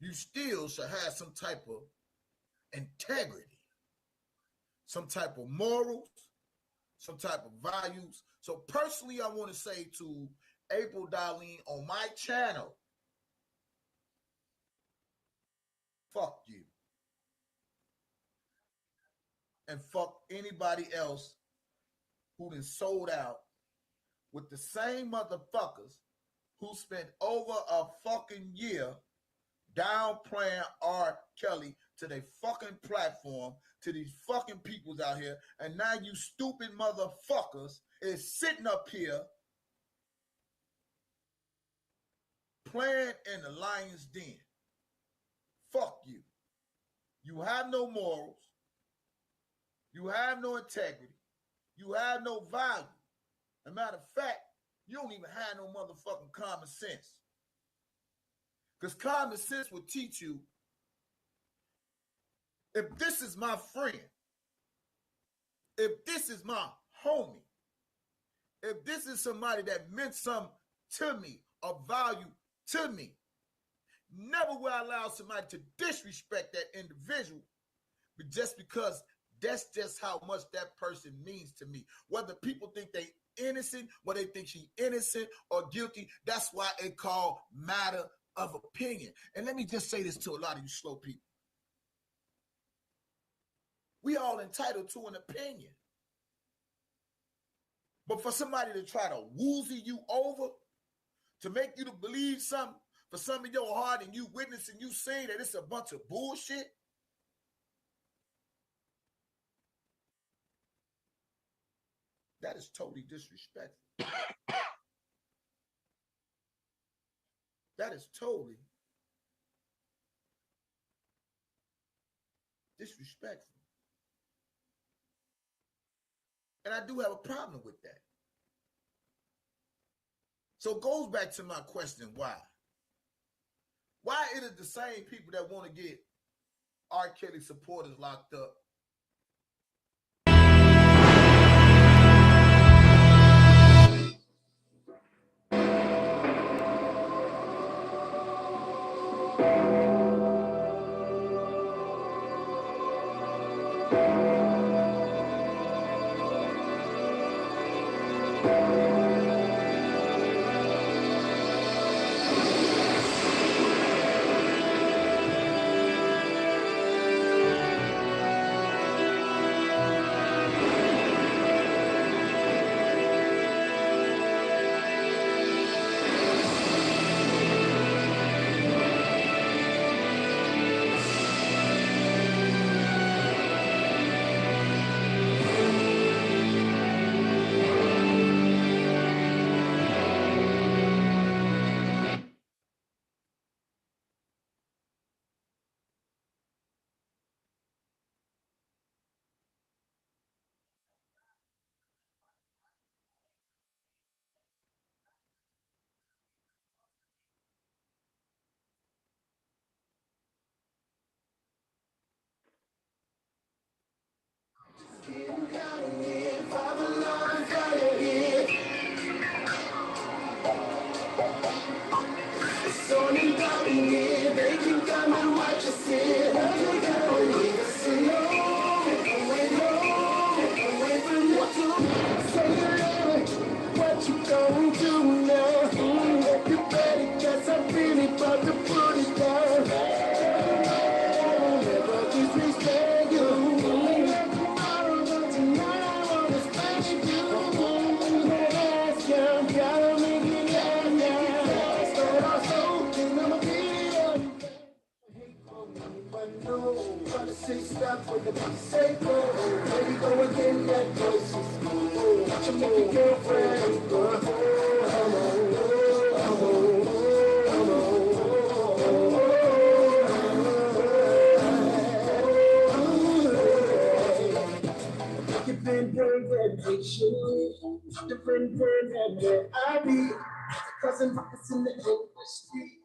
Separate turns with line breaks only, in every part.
you still should have some type of integrity, some type of morals, some type of values. So personally, I want to say to April Darlene on my channel, fuck you. And fuck anybody else who done sold out with the same motherfuckers who spent over a fucking year downplaying R. Kelly to their fucking platform, to these fucking peoples out here, and now you stupid motherfuckers is sitting up here playing in the lion's den. Fuck you. You have no morals. You have no integrity. You have no value. As a matter of fact, you don't even have no motherfucking common sense. Because common sense will teach you, if this is my friend, if this is my homie, if this is somebody that meant something to me, of value to me, never will I allow somebody to disrespect that individual, but just because that's just how much that person means to me. Whether people think they innocent, whether they think she innocent or guilty, that's why it called matter of opinion. And let me just say this to a lot of you slow people. We all entitled to an opinion. But for somebody to try to woozy you over, to make you to believe something, for some of your heart and you witnessing, you saying that it's a bunch of bullshit, that is totally disrespectful. That is totally disrespectful. And I do have a problem with that. So it goes back to my question, why? Why is it the same people that want to get R. Kelly supporters locked up
different words and where I be. Causing ruckus in the industry.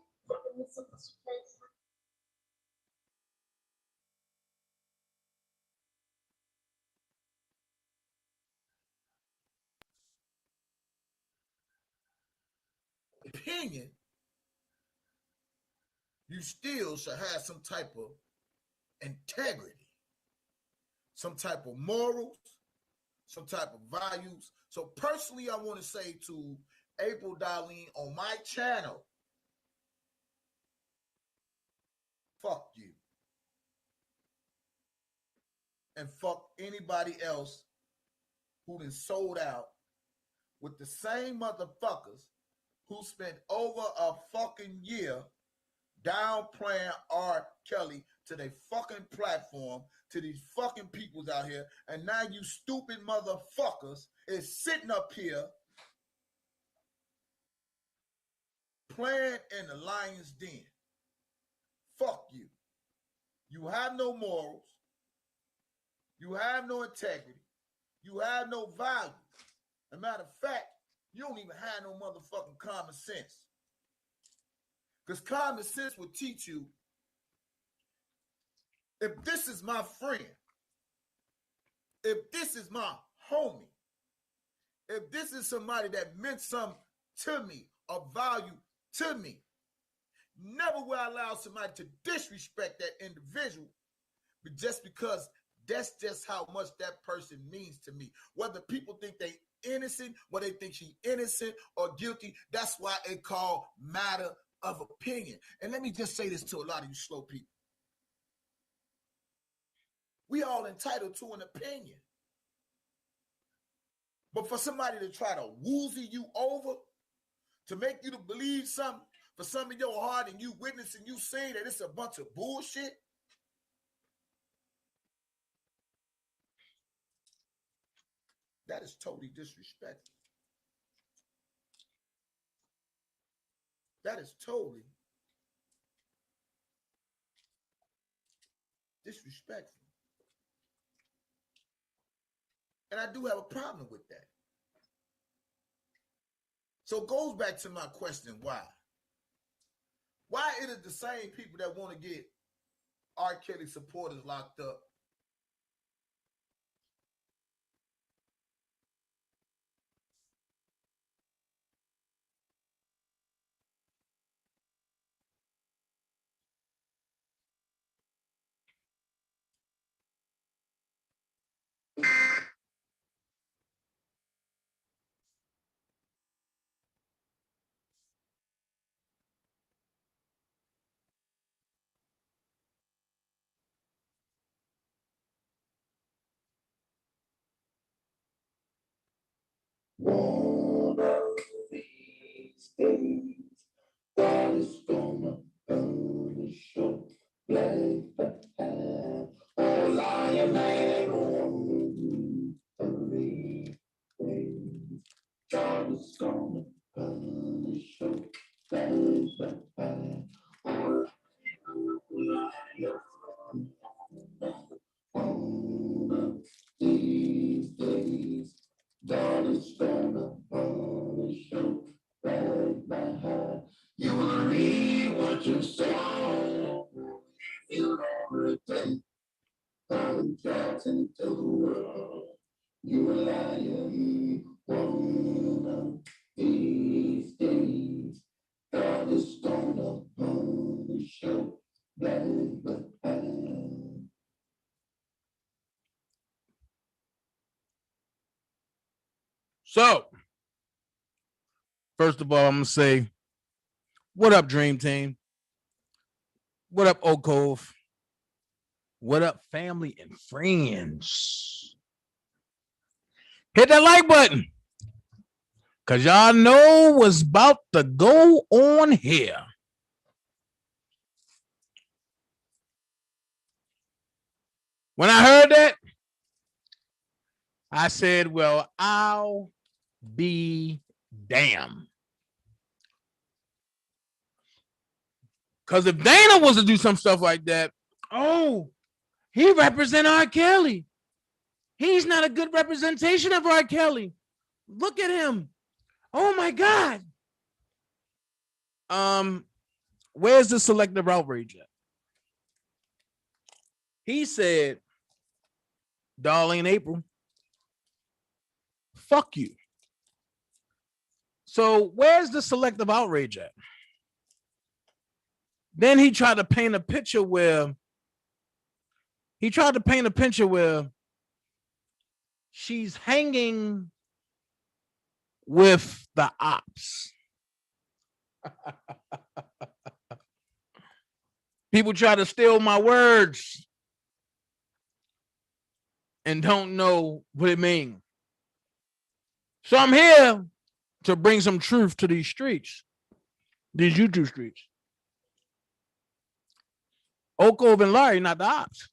opinion, you still should have some type of integrity, some type of morals, some type of values. So personally, I want to say to April Darlene on my channel, fuck you. And fuck anybody else who done sold out with the same motherfuckers who spent over a fucking year downplaying R. Kelly to their fucking platform, to these fucking peoples out here, and now you stupid motherfuckers is sitting up here playing in the lion's den. Fuck you. You have no morals. You have no integrity. You have no value. As a matter of fact, you don't even have no motherfucking common sense. Because common sense will teach you, if this is my friend, if this is my homie, if this is somebody that meant something to me, of value to me, never will I allow somebody to disrespect that individual, but just because that's just how much that person means to me. Whether people think they innocent, whether they think she innocent or guilty, that's why it called matter of opinion. And let me just say this to a lot of you slow people. We all entitled to an opinion. But for somebody to try to woozy you over, to make you to believe something, for some of your heart and you witnessing, you saying that it's a bunch of bullshit, that is totally disrespectful. That is totally disrespectful. And I do have a problem with that. So it goes back to my question, why? Why it is the same people that want to get R. Kelly supporters locked up
One of these days, God is gonna burn show like that. Oh, lion, man, one of these days, God is gonna burn show like that. Oh, lion, one of these days, God is gonna burn show right behind. You will read what you saw. You never take I'm Jackson to the world. You a liar. One of these days, God is gonna burn show right behind.
So, first of all, I'm going to say, what up, Dream Team? What up, Oak Cove? What up, family and friends? Hit that like button, because y'all know what's about to go on here. When I heard that, I said, well, I'll be damned. Because if Dana was to do some stuff like that, oh, he represent R. Kelly. He's not a good representation of R. Kelly. Look at him. Oh my God. Where's the selective outrage at? He said, Darlene April, fuck you. So where's the selective outrage at? Then he tried to paint a picture where she's hanging with the ops. People try to steal my words and don't know what it means. So I'm here to bring some truth to these streets, these YouTube streets. Oko and Larry, not the ops.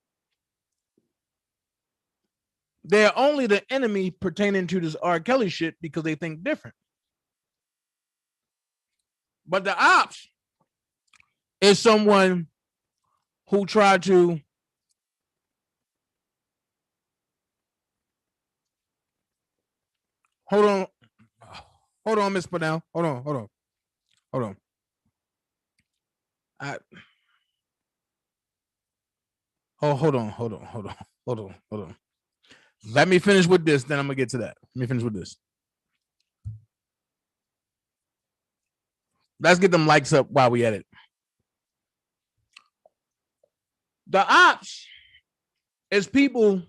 They're only the enemy pertaining to this R. Kelly shit because they think different. But the ops is someone who tried to hold on, Miss Padell. Hold on. Hold on. Let me finish with this, then I'm gonna get to that. Let me finish with this. Let's get them likes up while we at it. The ops is people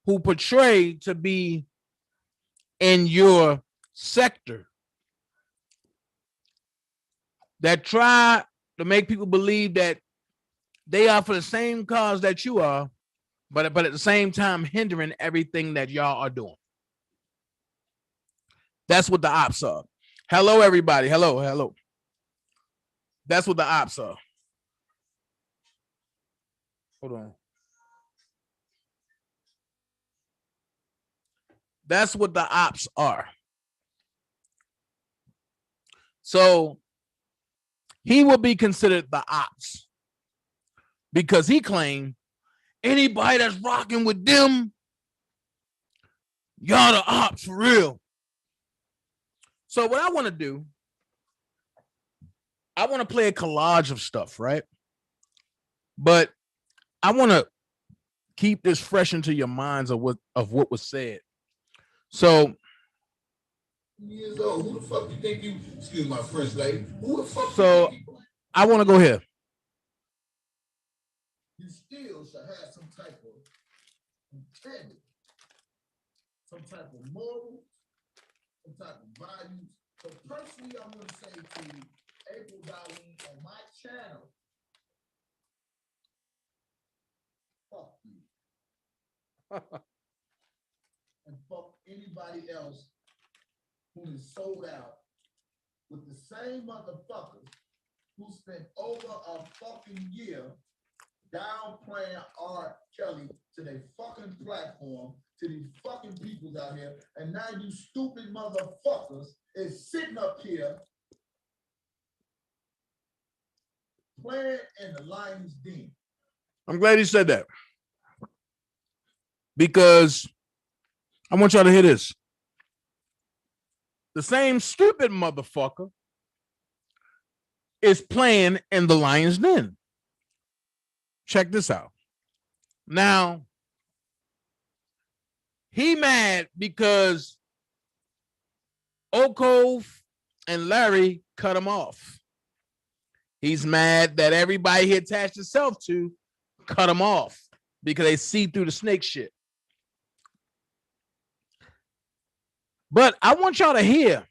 who portray to be in your sector that try to make people believe that they are for the same cause that you are, but at the same time hindering everything that y'all are doing. That's what the ops are. Hello, everybody. Hello. That's what the ops are. Hold on. That's what the ops are. So he will be considered the ops because he claimed anybody that's rocking with them, y'all the ops for real. So what I want to do, I want to play a collage of stuff, right? But I want to keep this fresh into your minds of what was said. So
years old. Who the fuck you think you? Excuse my French lady. Who the fuck?
So I want to go here.
You still should have some type of integrity, some type of moral, some type of values. So personally, I'm going to say to you, April Darlene on my channel, fuck you. And fuck anybody else who is sold out with the same motherfuckers who spent over a fucking year downplaying R. Kelly to their fucking platform, to these fucking peoples out here, and now you stupid motherfuckers is sitting up here playing in the lion's den.
I'm glad he said that because I want y'all to hear this. The same stupid motherfucker is playing in the lion's den. Check this out. Now, he mad because Okov and Larry cut him off. He's mad that everybody he attached himself to cut him off because they see through the snake shit. But I want y'all to hear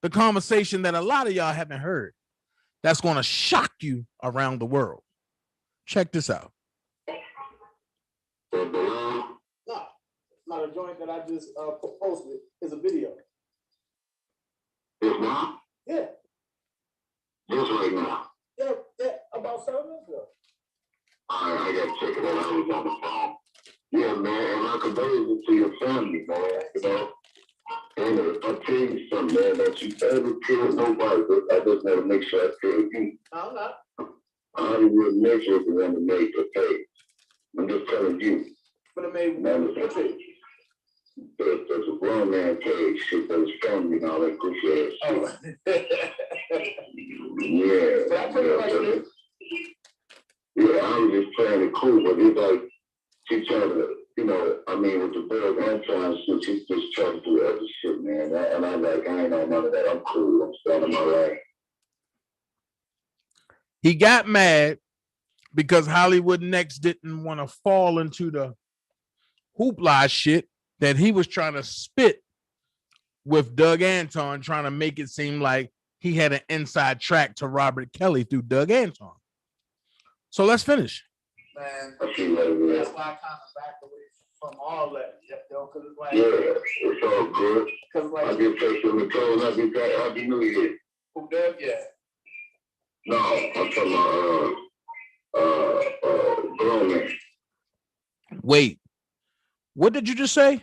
the conversation that a lot of y'all haven't heard that's going to shock you around the world. Check this out.
No, it's not a joint that I just posted. It's a video.
It's now?
Yeah.
Just right now.
Yeah, about 7 minutes ago.
All right, I got to check it out. I was on the phone. Yeah, man, and I condolences to your family, man, you know. And I'll tell you something, man, that you ever killed nobody, but I just want to make sure I kill you.
I'm not.
I will make sure you want to make a pay. I'm just telling you.
But I made
Man,
what page?
there's a grown man page, shit that was filming and all that goofy ass shit.
Oh.
Yeah.
So I put it like this.
Yeah, I was just playing it cool, but it's like she trying to, you know, I mean, with the bird I'm trying to shoot, she's just trying to do other shit, man. And I'm like, I ain't on none of that. I'm cool. I'm standing my lane.
He got mad because Hollywood Next didn't want to fall into the hoopla shit that he was trying to spit with Doug Anton, trying to make it seem like he had an inside track to Robert Kelly through Doug Anton. So let's finish.
Man, that's why I kind of backed away from all that, yo, because it's like,
it's all good.
Because like,
I get text on the phone, I be back, Happy New Year.
Who Doug? Yeah.
No, I'm talking about grown man.
Wait, what did you just say?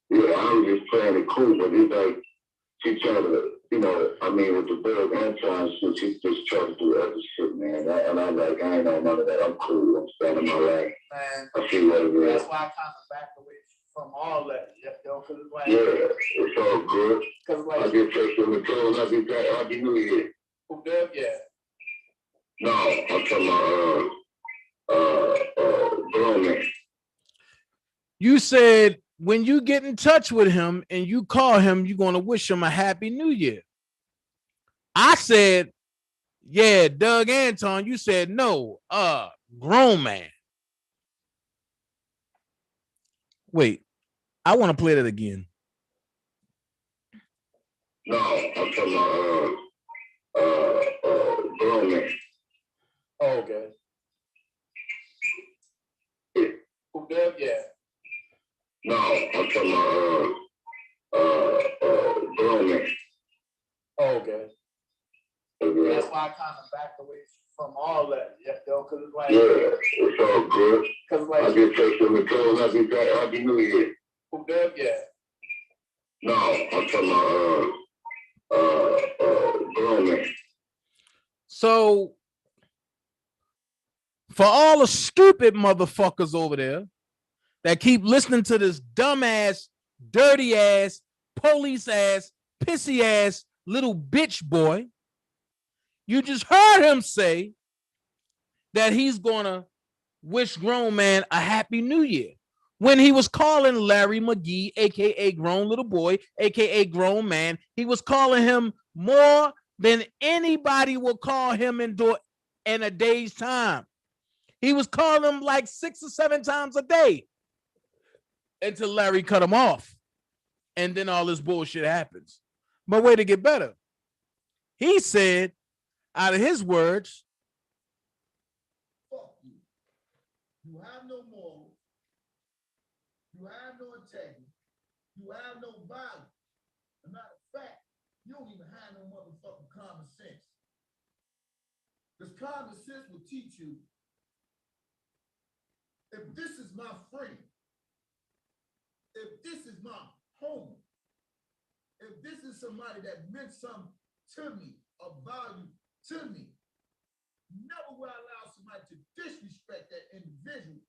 Yeah, I was just playing it cool, but it's like she tried to, with the Doug Anton shit, she just tried to do other shit, man. And I'm like, I ain't on none of that. I'm cool. I'm standing my life.
Man,
I see what it is.
that's why I kind of backed away from all that, yo, because it's like,
it's all good.
Because like,
I get text on the phone, I be back, Happy New Year.
Who Doug? Yeah.
No, I'm talking about grown man.
You said when you get in touch with him and you call him, you're going to wish him a Happy New Year. I said, yeah, Doug Anton. You said, no, grown man. Wait, I want to play that again.
No, I'm talking about grown man.
Oh, okay.
Yeah.
Who Doug? Yeah.
No, I'm talking about grown man.
Oh, okay. That's why I kind of backed away from all that, yo, because it's like,
it's all good.
Because like,
I get text on the phone, I be back, Happy New Year.
Who Doug? Yeah.
No, I'm talking about grown man.
So for all the stupid motherfuckers over there that keep listening to this dumbass, dirty ass, police ass, pissy ass little bitch boy, you just heard him say that he's gonna wish grown man a Happy New Year when he was calling Larry McGee, aka grown little boy, aka grown man. He was calling him more than anybody will call him in a day's time. He was calling him like 6 or 7 times a day until Larry cut him off. And then all this bullshit happens. But way to get better. He said, out of his words,
fuck you. You have no morals. You have no integrity. You have no value. As a matter of fact, you don't even have no motherfucking common sense. Because common sense will teach you, if this is my friend, if this is my homie, if this is somebody that meant something to me, of value to me, never will I allow somebody to disrespect that individual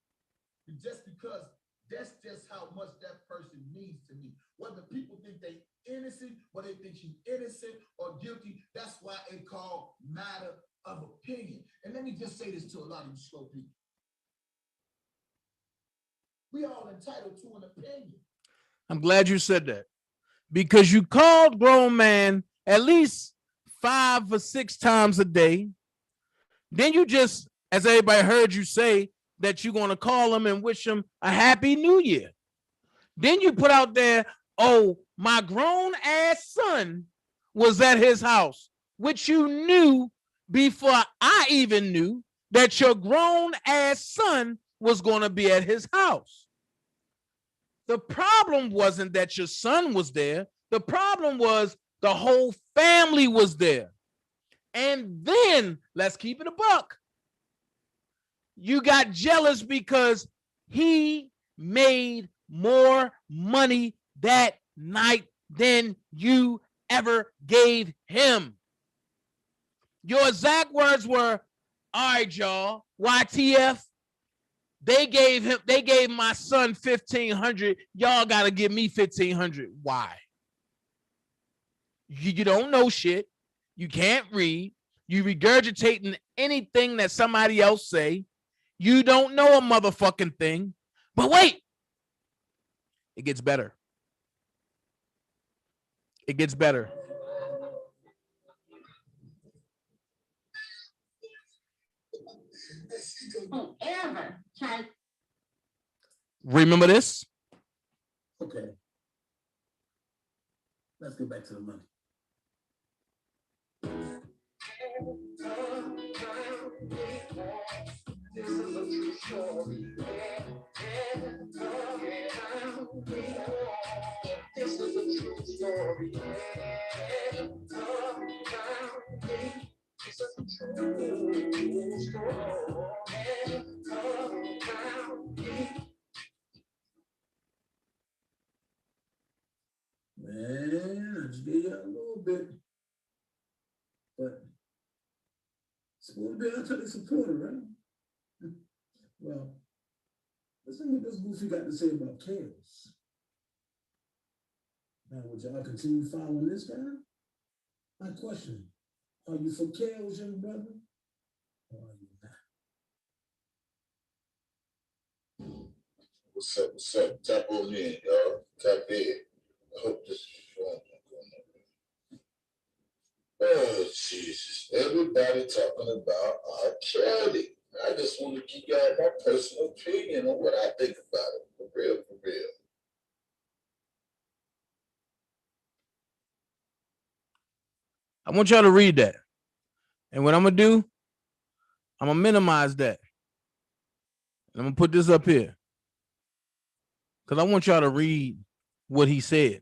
just because that's just how much that person means to me. Whether people think they innocent, whether they think she's innocent or guilty, that's why it's called matter of opinion. And let me just say this to a lot of you slow people. We all entitled to an opinion.
I'm glad you said that, because you called grown man at least 5 or 6 times a day. Then you just, as everybody heard you say, that you're going to call him and wish him a Happy New Year. Then you put out there, oh, my grown ass son was at his house, which you knew before I even knew that your grown ass son was going to be at his house. The problem wasn't that your son was there. The problem was the whole family was there. And then, let's keep it a buck, you got jealous because he made more money that night than you ever gave him. Your exact words were, all right, y'all, YTF, they gave my son $1,500. Y'all got to give me $1,500. Why? You don't know shit. You can't read. You regurgitating anything that somebody else say. You don't know a motherfucking thing. But wait, it gets better. It gets better.
Don't ever try.
Remember this?
Okay. Let's get back to the money. This is a true story. This is a true story. This is a true story. Man, I just gave you a little bit. But it's supposed to be our supporter, right? Well, listen what this goofy got to say about chaos. Now, would y'all continue following this guy? My question, are you for chaos, young brother? Or are you not?
What's up? What's up? Tap on in, y'all. Tap in. I hope this is fun. Oh, Jesus. Everybody talking about R. Kelly. I just want to give y'all my personal opinion on what I think about it. For real, for real.
I want y'all to read that. And what I'm going to do, I'm going to minimize that. And I'm going to put this up here. Because I want y'all to read what he said.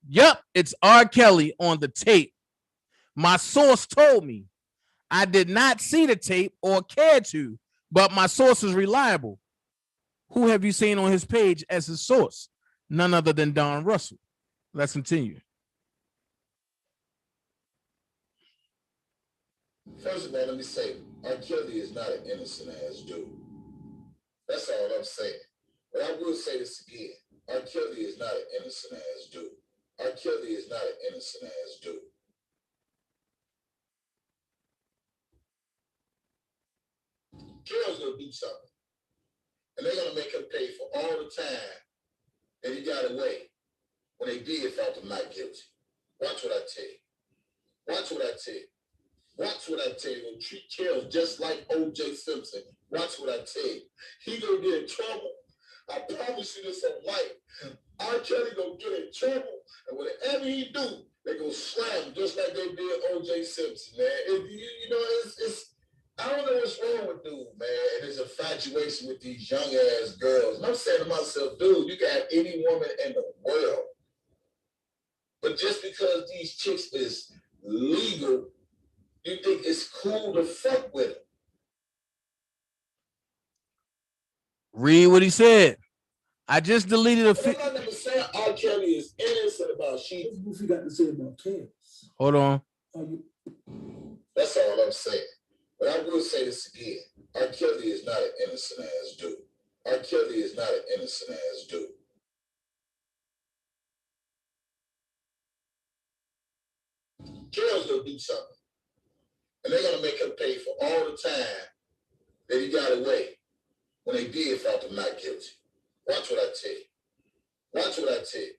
Yep, it's R. Kelly on the tape. My source told me. I did not see the tape or care to, but my source is reliable. Who have you seen on his page as his source? None other than Don Russell. Let's continue.
First of all, let me say, R. Kelly is not an innocent ass dude. That's all I'm saying. But I will say this again. R. Kelly is not an innocent ass dude. R. Kelly is not an innocent ass dude. Kelly's gonna do something. And they're gonna make him pay for all the time that he got away when they did found him not guilty. Watch what I tell you. Watch what I tell you. Watch what I tell you. They'll treat Kelly just like O.J. Simpson. Watch what I tell you. He gonna get in trouble. I promise you this on life. R. Kelly gonna get in trouble, and whatever he do, they gonna slam him just like they did O.J. Simpson, man. It's I don't know what's wrong with dude, man. And his infatuation with these young ass girls. And I'm saying to myself, dude, you can have any woman in the world, but just because these chicks is legal, you think it's cool to fuck with them.
Read what he said. I just deleted a
I'm not never saying R. Kelly is innocent about shit.
What's goofy got to say about chaos?
Hold on.
That's all I'm saying. But I will say this again. R. Kelly is not an innocent ass dude. R. Kelly is not an innocent ass dude. Kelly's gonna do something. And they're gonna make him pay for all the time that he got away when they did found him not guilty. Watch what I tell you. Watch what I tell you.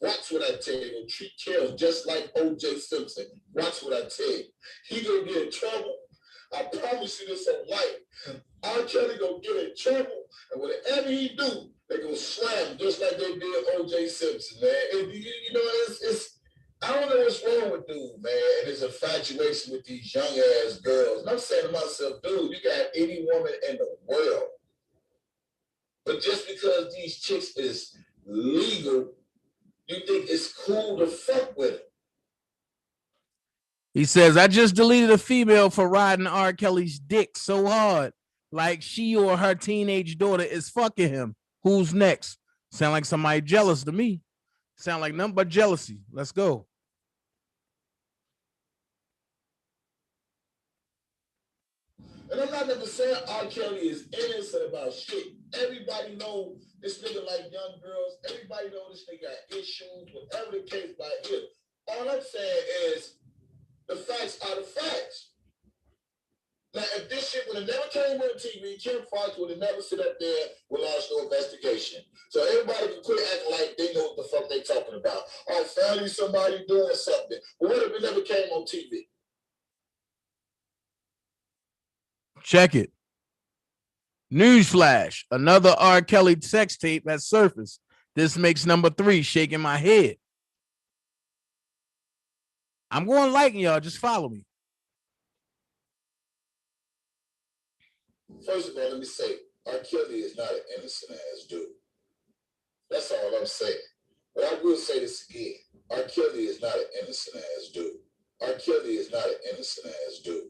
Watch what I tell you. They'll treat Kelly just like O.J. Simpson. Watch what I tell you. He gonna get in trouble. I promise you this on life. R. Kelly gonna get in trouble, and whatever he do, they gonna slam him just like they did O.J. Simpson, man. And it's I don't know what's wrong with dude, man, and his infatuation with these young ass girls. And I'm saying to myself, dude, you can have any woman in the world, but just because these chicks is legal, you think it's cool to fuck with them.
He says, I just deleted a female for riding R. Kelly's dick so hard, like she or her teenage daughter is fucking him. Who's next? Sound like somebody jealous to me. Sound like nothing but jealousy. Let's go.
And I'm not never saying R. Kelly is innocent about shit. Everybody know this nigga like young girls. Everybody know this nigga got issues, whatever the case might be. All I'm saying is the facts are the facts. Now, if this shit would have never came on TV, Kim Fox would have never sit up there with launched no investigation. So everybody can quit acting like they know what the fuck they talking about. Oh, finally somebody doing something. But what if it never came on TV?
Check it. Newsflash. Another R. Kelly sex tape has surfaced. This makes number 3, shaking my head. I'm going liking y'all. Just follow me.
First of all, let me say, R. Kelly is not an innocent ass dude. That's all I'm saying. But I will say this again. R. Kelly is not an innocent ass dude. R. Kelly is not an innocent ass dude.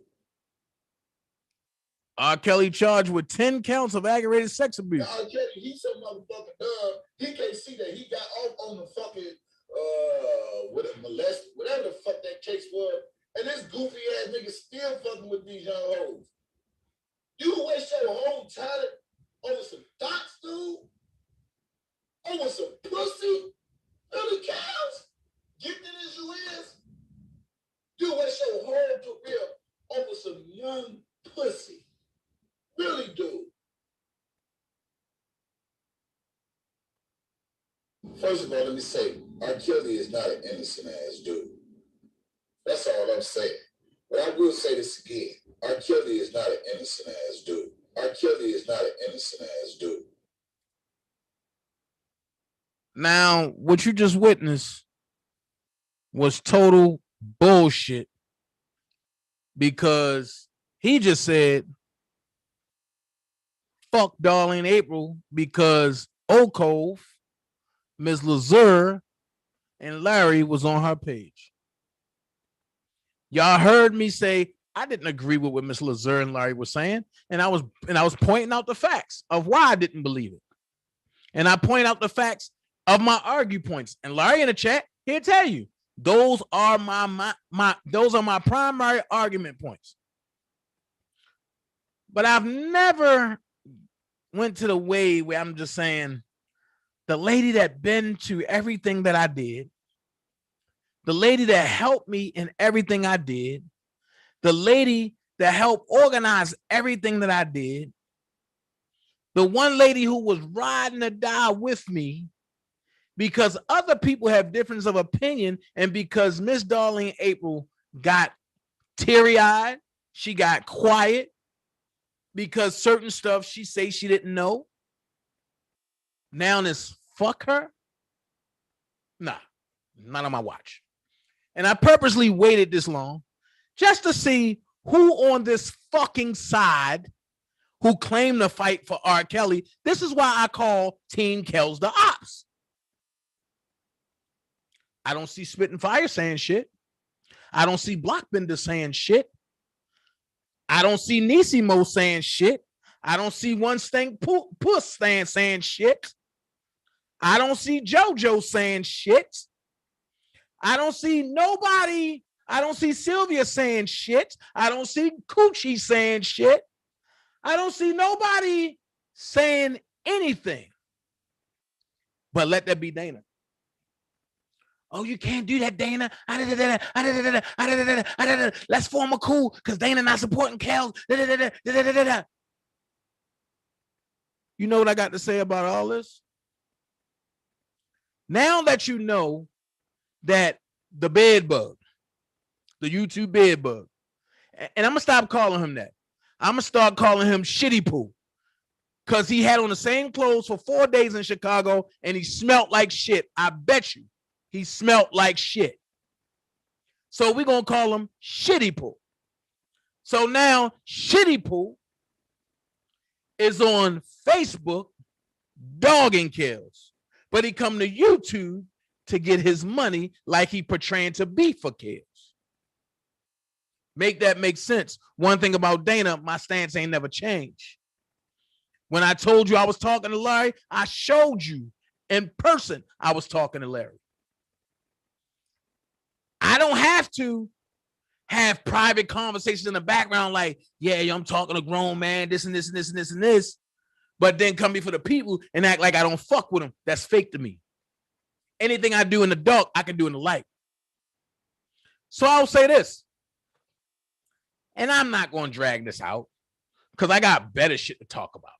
R. Kelly charged with 10 counts of aggravated sex abuse.
Now, R. Kelly, he's so motherfucking dumb. He can't see that he got off on the fucking whatever the fuck that case was. And this goofy ass nigga still fucking with these young hoes. You waste your whole talent over some dots, dude? Over some pussy? Really cows? Gifted as you is? You waste your whole career over some young pussy. Really, dude. First of all, let me say, R. Kelly is not an innocent ass dude. That's all I'm saying. But I will say this again. R. Kelly is not an innocent ass dude. R. Kelly is not an innocent ass dude.
Now, what you just witnessed was total bullshit because he just said, fuck Darlene April because Okove, Ms. Lazure, and Larry was on her page. Y'all heard me say I didn't agree with what Ms. Lazure and Larry were saying, and I was pointing out the facts of why I didn't believe it. And I point out the facts of my argue points. And Larry in the chat, he'll tell you, those are my primary argument points. But I've never went to the way where I'm just saying the lady that been to everything that I did, the lady that helped me in everything I did, the lady that helped organize everything that I did, the one lady who was riding or die with me because other people have difference of opinion and because Miss Darlene April got teary-eyed, she got quiet because certain stuff she say she didn't know. Now this fuck her? Nah, not on my watch. And I purposely waited this long just to see who on this fucking side who claimed to fight for R. Kelly. This is why I call Team Kells the ops. I don't see Spitting Fire saying shit. I don't see Blockbender saying shit. I don't see Nisimo saying shit. I don't see One Stank Puss saying shit. I don't see JoJo saying shit. I don't see nobody. I don't see Sylvia saying shit. I don't see Coochie saying shit. I don't see nobody saying anything. But let that be Dana. Oh, you can't do that, Dana. Let's form a coup because Dana not supporting Kel. You know what I got to say about all this? Now that you know that the bed bug, the YouTube bed bug, and I'm going to stop calling him that. I'm going to start calling him Shitty Poo because he had on the same clothes for 4 days in Chicago and he smelled like shit. I bet you he smelled like shit. So we're going to call him Shitty Poo. So now Shitty Poo is on Facebook dogging Kells, but he come to YouTube to get his money like he portraying to be for Kells. Make that make sense. One thing about Dana, my stance ain't never changed. When I told you I was talking to Larry, I showed you in person I was talking to Larry. I don't have to have private conversations in the background like, yeah, I'm talking to grown man, this and this and this and this and this, but then come before the people and act like I don't fuck with them. That's fake to me. Anything I do in the dark, I can do in the light. So I'll say this, and I'm not going to drag this out because I got better shit to talk about.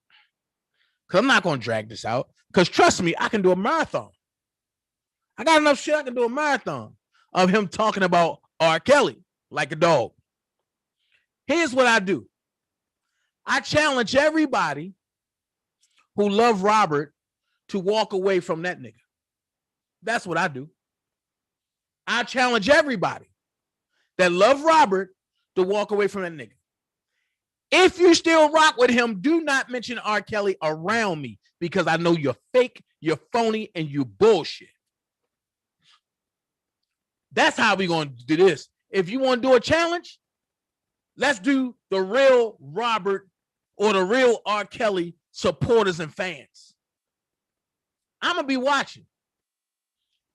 Because I'm not going to drag this out because trust me, I can do a marathon. I got enough shit I can do a marathon of him talking about R. Kelly like a dog. Here's what I do. I challenge everybody who love Robert to walk away from that nigga. That's what I do. I challenge everybody that love Robert to walk away from that nigga. If you still rock with him, do not mention R. Kelly around me because I know you're fake, you're phony, and you bullshit. That's how we're going to do this. If you want to do a challenge, let's do the real Robert or the real R. Kelly supporters and fans. I'm going to be watching.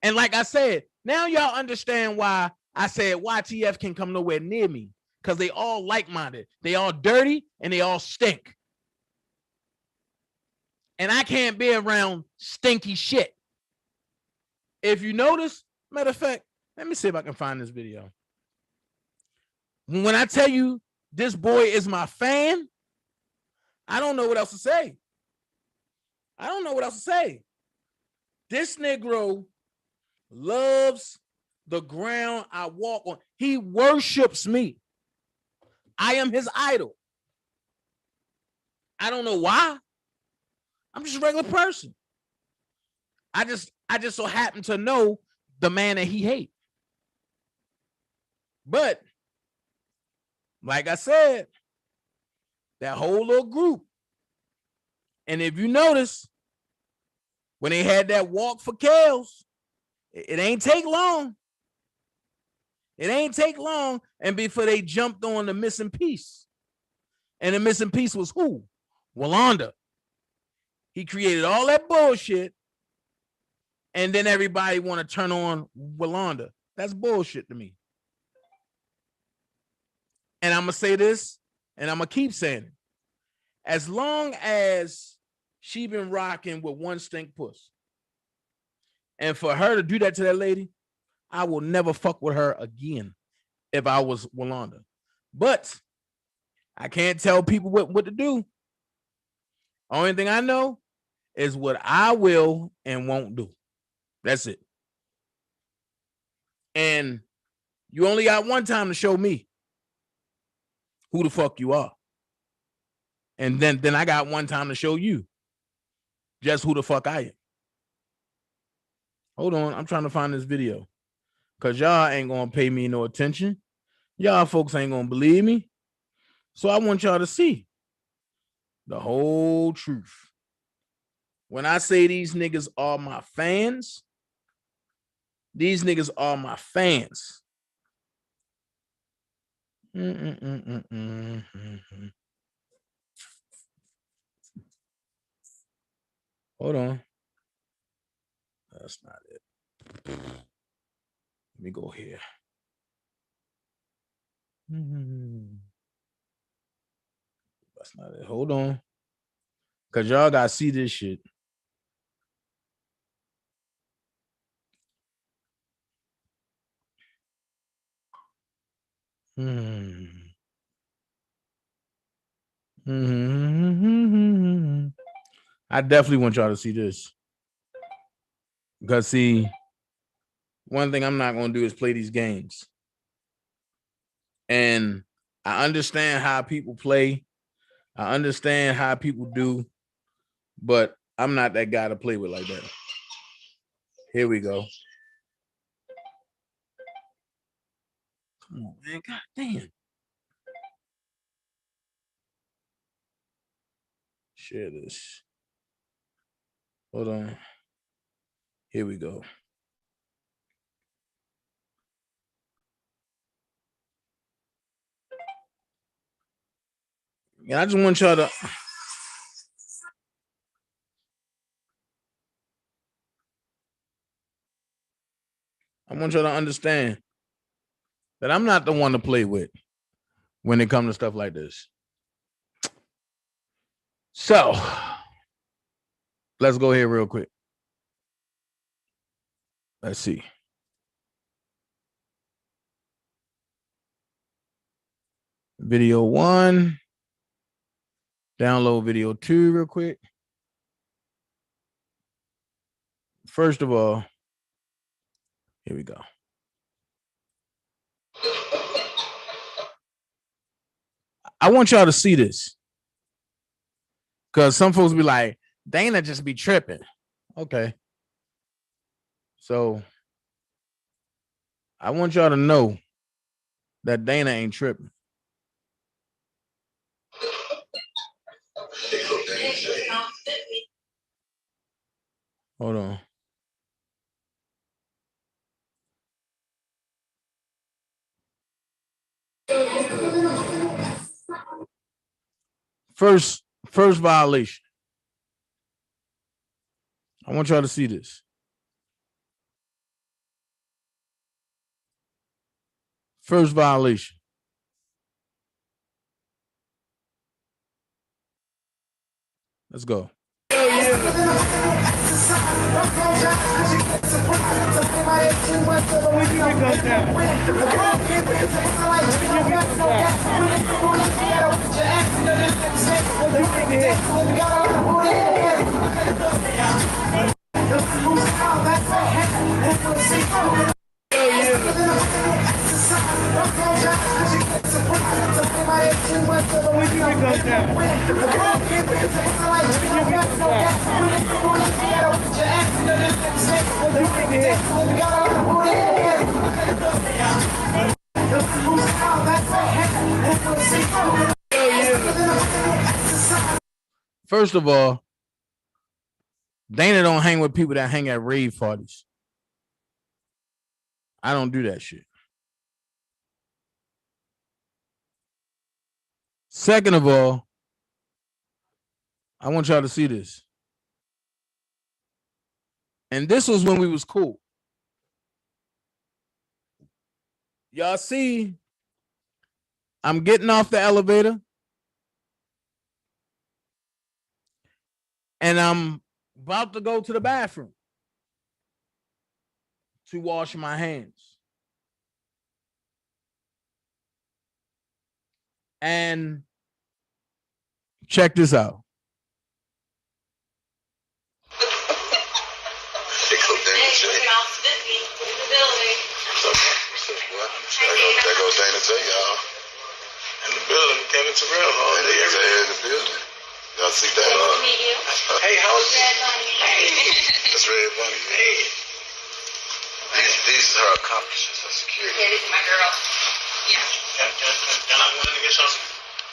And like I said, now y'all understand why I said YTF can come nowhere near me. Because they all like-minded. They all dirty and they all stink. And I can't be around stinky shit. If you notice, matter of fact, let me see if I can find this video. When I tell you this boy is my fan, I don't know what else to say. I don't know what else to say. This Negro loves the ground I walk on. He worships me. I am his idol. I don't know why. I'm just a regular person. I just so happen to know the man that he hates. But like I said, that whole little group. And if you notice, when they had that walk for Kales, it ain't take long. It ain't take long, and before they jumped on the missing piece. And the missing piece was who? Walanda. He created all that bullshit, and then everybody want to turn on Walanda. That's bullshit to me. And I'm going to say this, and I'm going to keep saying it. As long as she been rocking with one stink puss, and for her to do that to that lady, I will never fuck with her again if I was Walanda. But I can't tell people what to do. Only thing I know is what I will and won't do. That's it. And you only got one time to show me who the fuck you are. And then I got one time to show you just who the fuck I am. Hold on, I'm trying to find this video. Because y'all ain't going to pay me no attention. Y'all folks ain't going to believe me. So I want y'all to see the whole truth. When I say these niggas are my fans, these niggas are my fans. Hold on. That's not it. Let me go here. That's not it. Hold on. Because y'all got to see this shit. I definitely want y'all to see this. Because, see, one thing I'm not going to do is play these games. And I understand how people play. I understand how people do. But I'm not that guy to play with like that. Here we go. Come on, man. God damn. Share this. Hold on. Here we go. And I just want y'all to... I want y'all to understand that I'm not the one to play with when it comes to stuff like this. So, let's go here real quick. Let's see. Video 1. Download video 2 real quick. First of all, here we go. I want y'all to see this. Because some folks be like, Dana just be tripping. Okay. So I want y'all to know that Dana ain't tripping. Hold on. First violation. I want y'all to see this. First violation. Let's go. First of all, Dana don't hang with people that hang at rave parties. I don't do that shit. Second of all, I want y'all to see this. And this was when we was cool. Y'all see, I'm getting off the elevator and I'm about to go to the bathroom to wash my hands. And check this out.
There goes Dana J, y'all. In the building, Kevin Terrell. Oh, in the building. Y'all see that?
Nice to meet you.
Hey, how's
Red Bunny.
Hey. That's Red Bunny. Hey. These are her accomplishments of security.
Yeah, this is my girl. Yeah.
Can I win against y'all?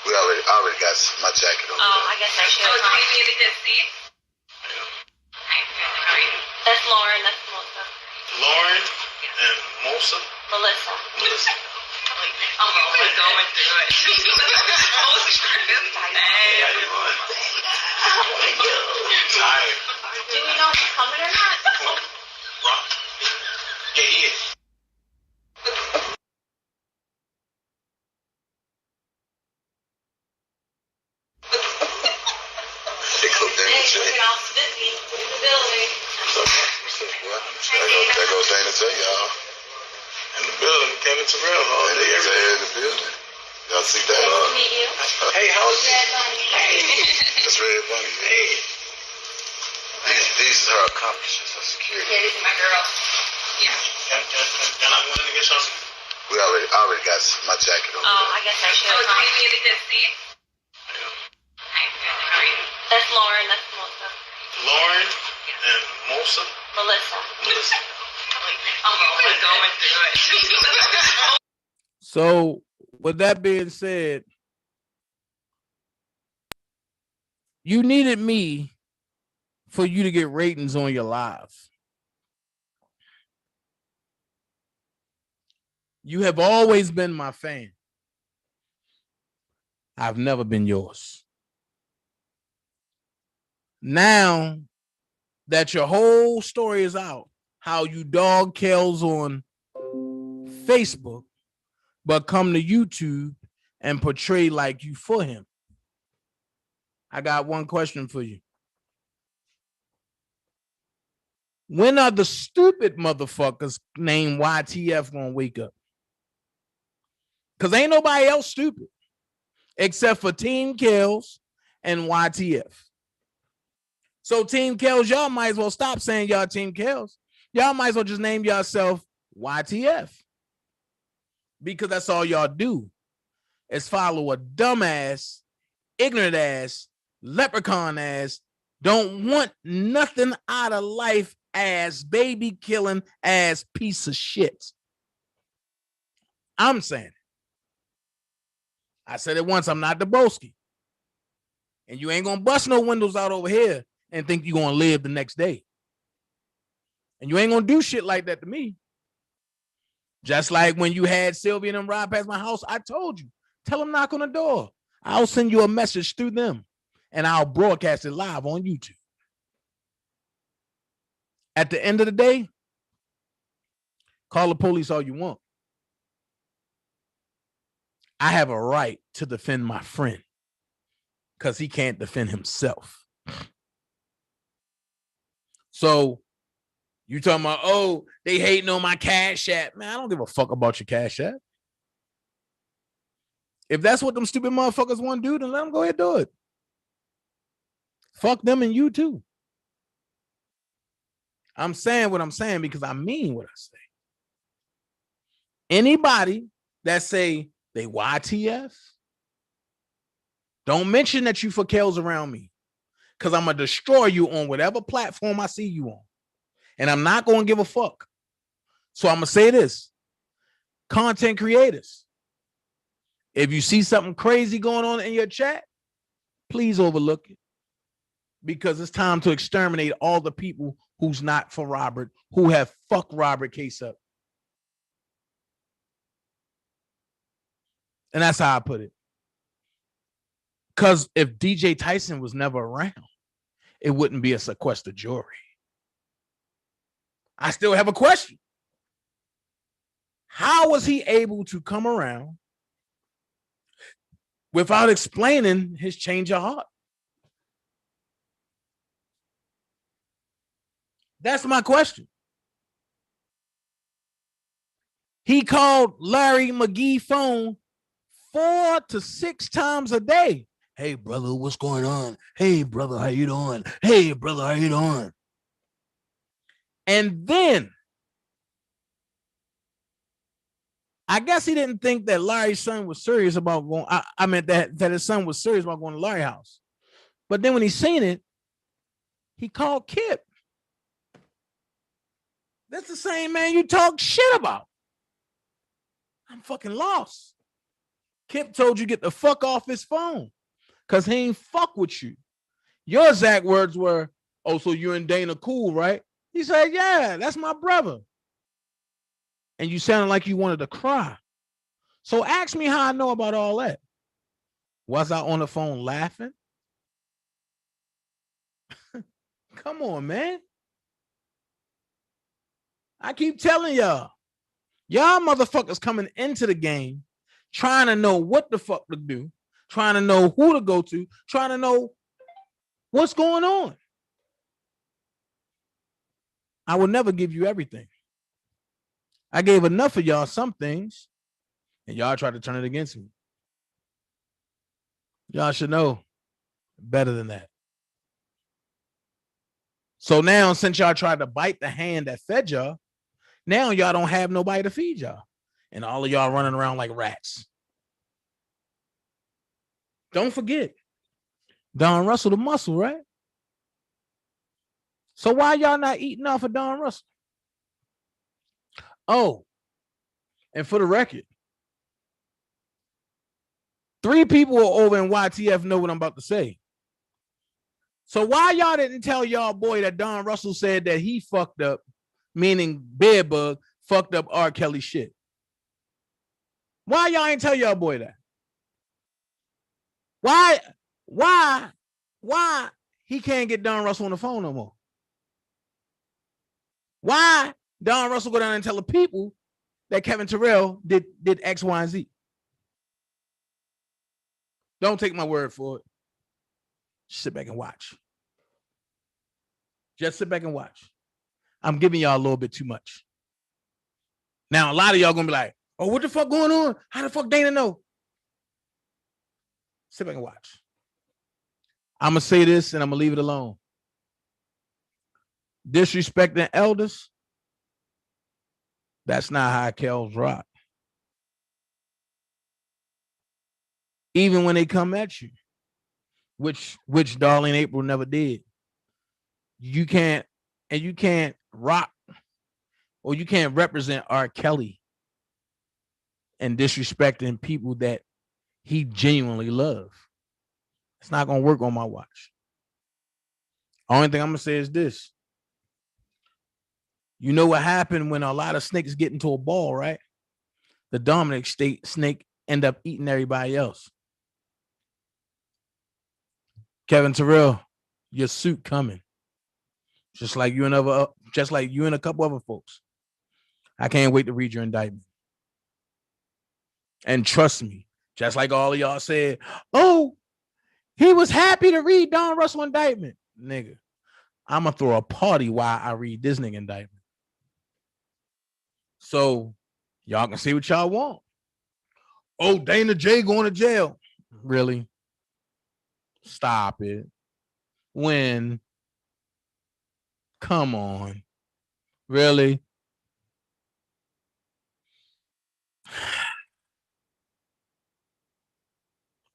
We already got my jacket on.
Oh, I guess I should. Oh, do you need to get Steve? That's Lauren. That's Melissa.
Lauren and Melissa.
Melissa.
I'm always going through it.
Hey,
How you doing? Tired.
do we know if he's coming or not?
Rock? Yeah, he is.
Hey, look at all Spiffy in the building.
There goes Dana J, y'all. In the building, Kevin Terrell. Oh, in the building. Y'all see that?
Nice to meet you.
Hey, how's
Red Bunny.
That's Red Bunny. Hey. These are her accomplishments of security.
Yeah, this is my girl. Yeah.
Can I win against y'all? We already got my jacket on.
Oh, I guess I should.
Oh, do you need to get Steve?
That's Lauren. That's Melissa.
Lauren and Melissa.
Melissa.
I'm always going through it.
So, with that being said, you needed me for you to get ratings on your live. You have always been my fan. I've never been yours. Now that your whole story is out, how you dog Kels on Facebook, but come to YouTube and portray like you for him. I got one question for you. When are the stupid motherfuckers named YTF gonna wake up? Because ain't nobody else stupid except for Team Kels and YTF. So Team Kels, y'all might as well stop saying y'all Team Kels. Y'all might as well just name yourself YTF. Because that's all y'all do is follow a dumbass, ignorant ass leprechaun ass, don't want nothing out of life ass, baby killing ass piece of shit. I'm saying it. I said it once, I'm not the Boski. And you ain't gonna bust no windows out over here and think you're gonna live the next day. And you ain't gonna do shit like that to me. Just like when you had Sylvia and them ride past my house, I told you, tell them knock on the door. I'll send you a message through them and I'll broadcast it live on YouTube. At the end of the day, call the police all you want. I have a right to defend my friend because he can't defend himself. So you talking about, oh, they hating on my Cash App. Man, I don't give a fuck about your Cash App. If that's what them stupid motherfuckers want to do, then let them go ahead and do it. Fuck them and you too. I'm saying what I'm saying because I mean what I say. Anybody that say they YTF, don't mention that you for kills around me because I'm going to destroy you on whatever platform I see you on. And I'm not going to give a fuck. So I'm going to say this. Content creators, if you see something crazy going on in your chat, please overlook it because it's time to exterminate all the people who's not for Robert, who have fucked Robert case up. And that's how I put it. Because if DJ Tyson was never around, it wouldn't be a sequestered jury. I still have a question. How was he able to come around without explaining his change of heart? That's my question. He called Larry McGee phone 4 to 6 times a day. Hey, brother, what's going on? Hey, brother, how you doing? Hey, brother, how you doing? And then I guess he didn't think that Larry's son was serious about going. I meant that his son was serious about going to Larry's house. But then when he seen it, he called Kip. That's the same man you talk shit about. I'm fucking lost. Kip told you get the fuck off his phone because he ain't fuck with you. Your exact words were, oh, so you and Dana cool, right? He said, yeah, that's my brother. And you sounded like you wanted to cry. So ask me how I know about all that. Was I on the phone laughing? Come on, man. I keep telling y'all motherfuckers coming into the game trying to know what the fuck to do, trying to know who to go to, trying to know what's going on. I will never give you everything. I gave enough of y'all some things, and y'all tried to turn it against me. Y'all should know better than that. So now, since y'all tried to bite the hand that fed y'all, now y'all don't have nobody to feed y'all. And all of y'all running around like rats. Don't forget, Don Russell the muscle, right? So why y'all not eating off of Don Russell? Oh, and for the record, 3 people over in YTF know what I'm about to say. So why y'all didn't tell y'all boy that Don Russell said that he fucked up, meaning Bedbug fucked up R. Kelly shit? Why y'all ain't tell y'all boy that? Why he can't get Don Russell on the phone no more? Why Don Russell go down and tell the people that Kevin Terrell did X, Y, and Z? Don't take my word for it. Sit back and watch. Just sit back and watch. I'm giving y'all a little bit too much. Now, a lot of y'all gonna be like, oh, what the fuck going on? How the fuck Dana know? Sit back and watch. I'm gonna say this and I'm gonna leave it alone. Disrespecting elders, that's not how Kells rock. Even when they come at you, which Darlene April never did. You can't rock or you can't represent R. Kelly and disrespecting people that he genuinely loves. It's not gonna work on my watch. Only thing I'm gonna say is this. You know what happened when a lot of snakes get into a ball, right? The dominant snake end up eating everybody else. Kevin Terrell, your suit coming. Just like you and a couple other folks. I can't wait to read your indictment. And trust me, just like all of y'all said, oh, he was happy to read Don Russell indictment. Nigga, I'm going to throw a party while I read this nigga indictment. So y'all can see what y'all want. Oh, Dana J going to jail. Really? Stop it. When? Come on. Really?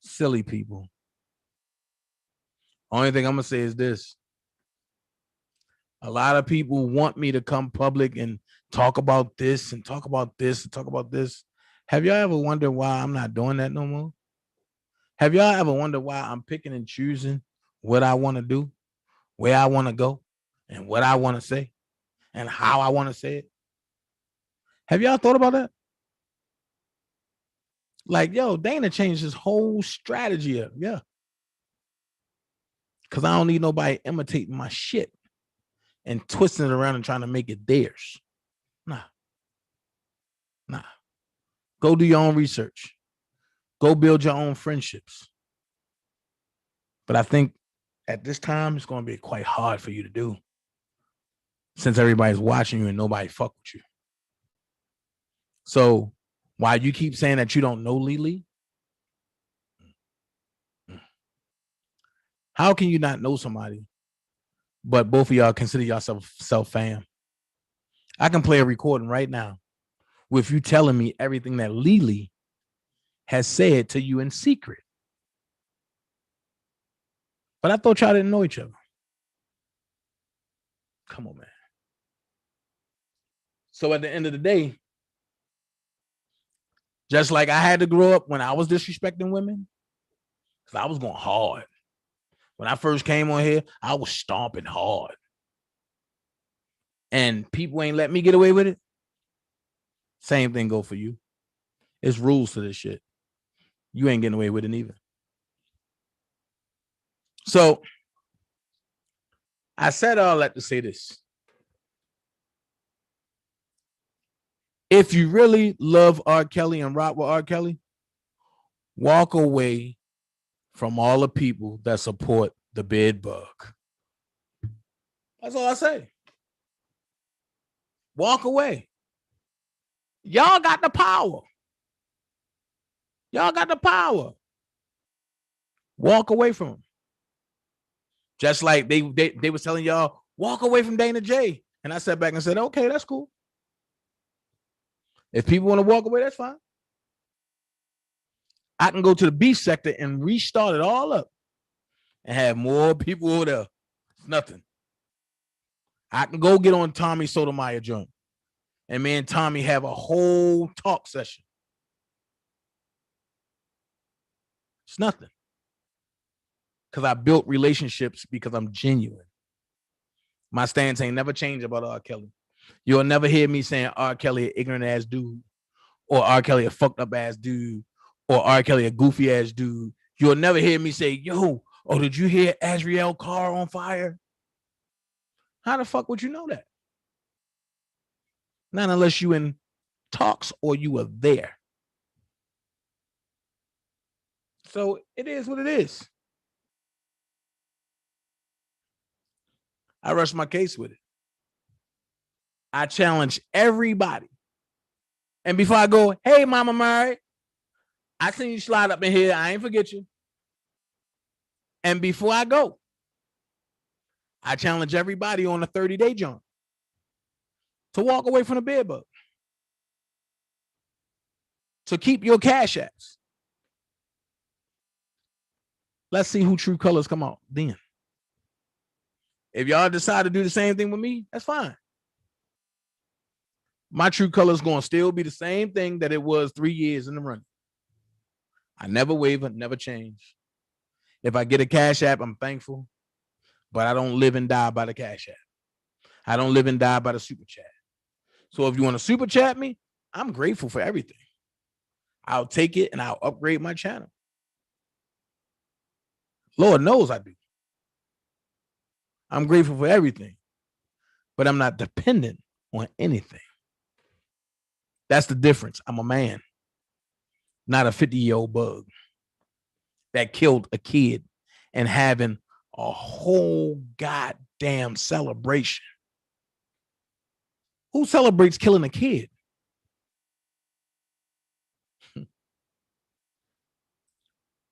Silly people. Only thing I'm going to say is this. A lot of people want me to come public and talk about this and talk about this and talk about this. Have y'all ever wondered why I'm not doing that no more? Have y'all ever wondered why I'm picking and choosing what I want to do, where I want to go, and what I want to say, and how I want to say it? Have y'all thought about that? Like, yo, Dana changed his whole strategy up. Yeah. Because I don't need nobody imitating my shit and twisting it around and trying to make it theirs. Nah. Go do your own research. Go build your own friendships. But I think at this time, it's going to be quite hard for you to do since everybody's watching you and nobody fuck with you. So while you keep saying that you don't know Lily, how can you not know somebody, but both of y'all consider yourself fam? I can play a recording right now with you telling me everything that Lily has said to you in secret. But I thought y'all didn't know each other. Come on, man. So at the end of the day, just like I had to grow up when I was disrespecting women, because I was going hard. When I first came on here, I was stomping hard. And people ain't let me get away with it. Same thing go for you. It's rules to this shit. You ain't getting away with it either. So I said all that to say this. If you really love R. Kelly and rock with R. Kelly, walk away from all the people that support the bed bug. That's all I say. Walk away. Y'all got the power. Y'all got the power. Walk away from them. Just like they was telling y'all, walk away from Dana J. And I sat back and said, okay, that's cool. If people want to walk away, that's fine. I can go to the beef sector and restart it all up and have more people over there. It's nothing. I can go get on Tommy Sotomayor joint and me and Tommy have a whole talk session. It's nothing. Because I built relationships because I'm genuine. My stance ain't never changed about R. Kelly. You'll never hear me saying R. Kelly an ignorant ass dude, or R. Kelly a fucked up ass dude, or R. Kelly a goofy ass dude. You'll never hear me say, yo, oh, did you hear Azriel car on fire? How the fuck would you know that? Not unless you in talks or you were there. So it is what it is. I rushed my case with it. I challenge everybody. And before I go, hey, Mama Mary, I seen you slide up in here. I ain't forget you. And before I go, I challenge everybody on a 30-day jump to walk away from the bed bug. To keep your cash apps. Let's see who true colors come out then. If y'all decide to do the same thing with me, that's fine. My true color is going to still be the same thing that it was 3 years in the run. I never waver, never change. If I get a Cash App, I'm thankful, but I don't live and die by the Cash App. I don't live and die by the super chat. So if you want to super chat me, I'm grateful for everything. I'll take it and I'll upgrade my channel. Lord knows I do. I'm grateful for everything, but I'm not dependent on anything. That's the difference. I'm a man, not a 50-year-old bug that killed a kid and having a whole goddamn celebration. Who celebrates killing a kid?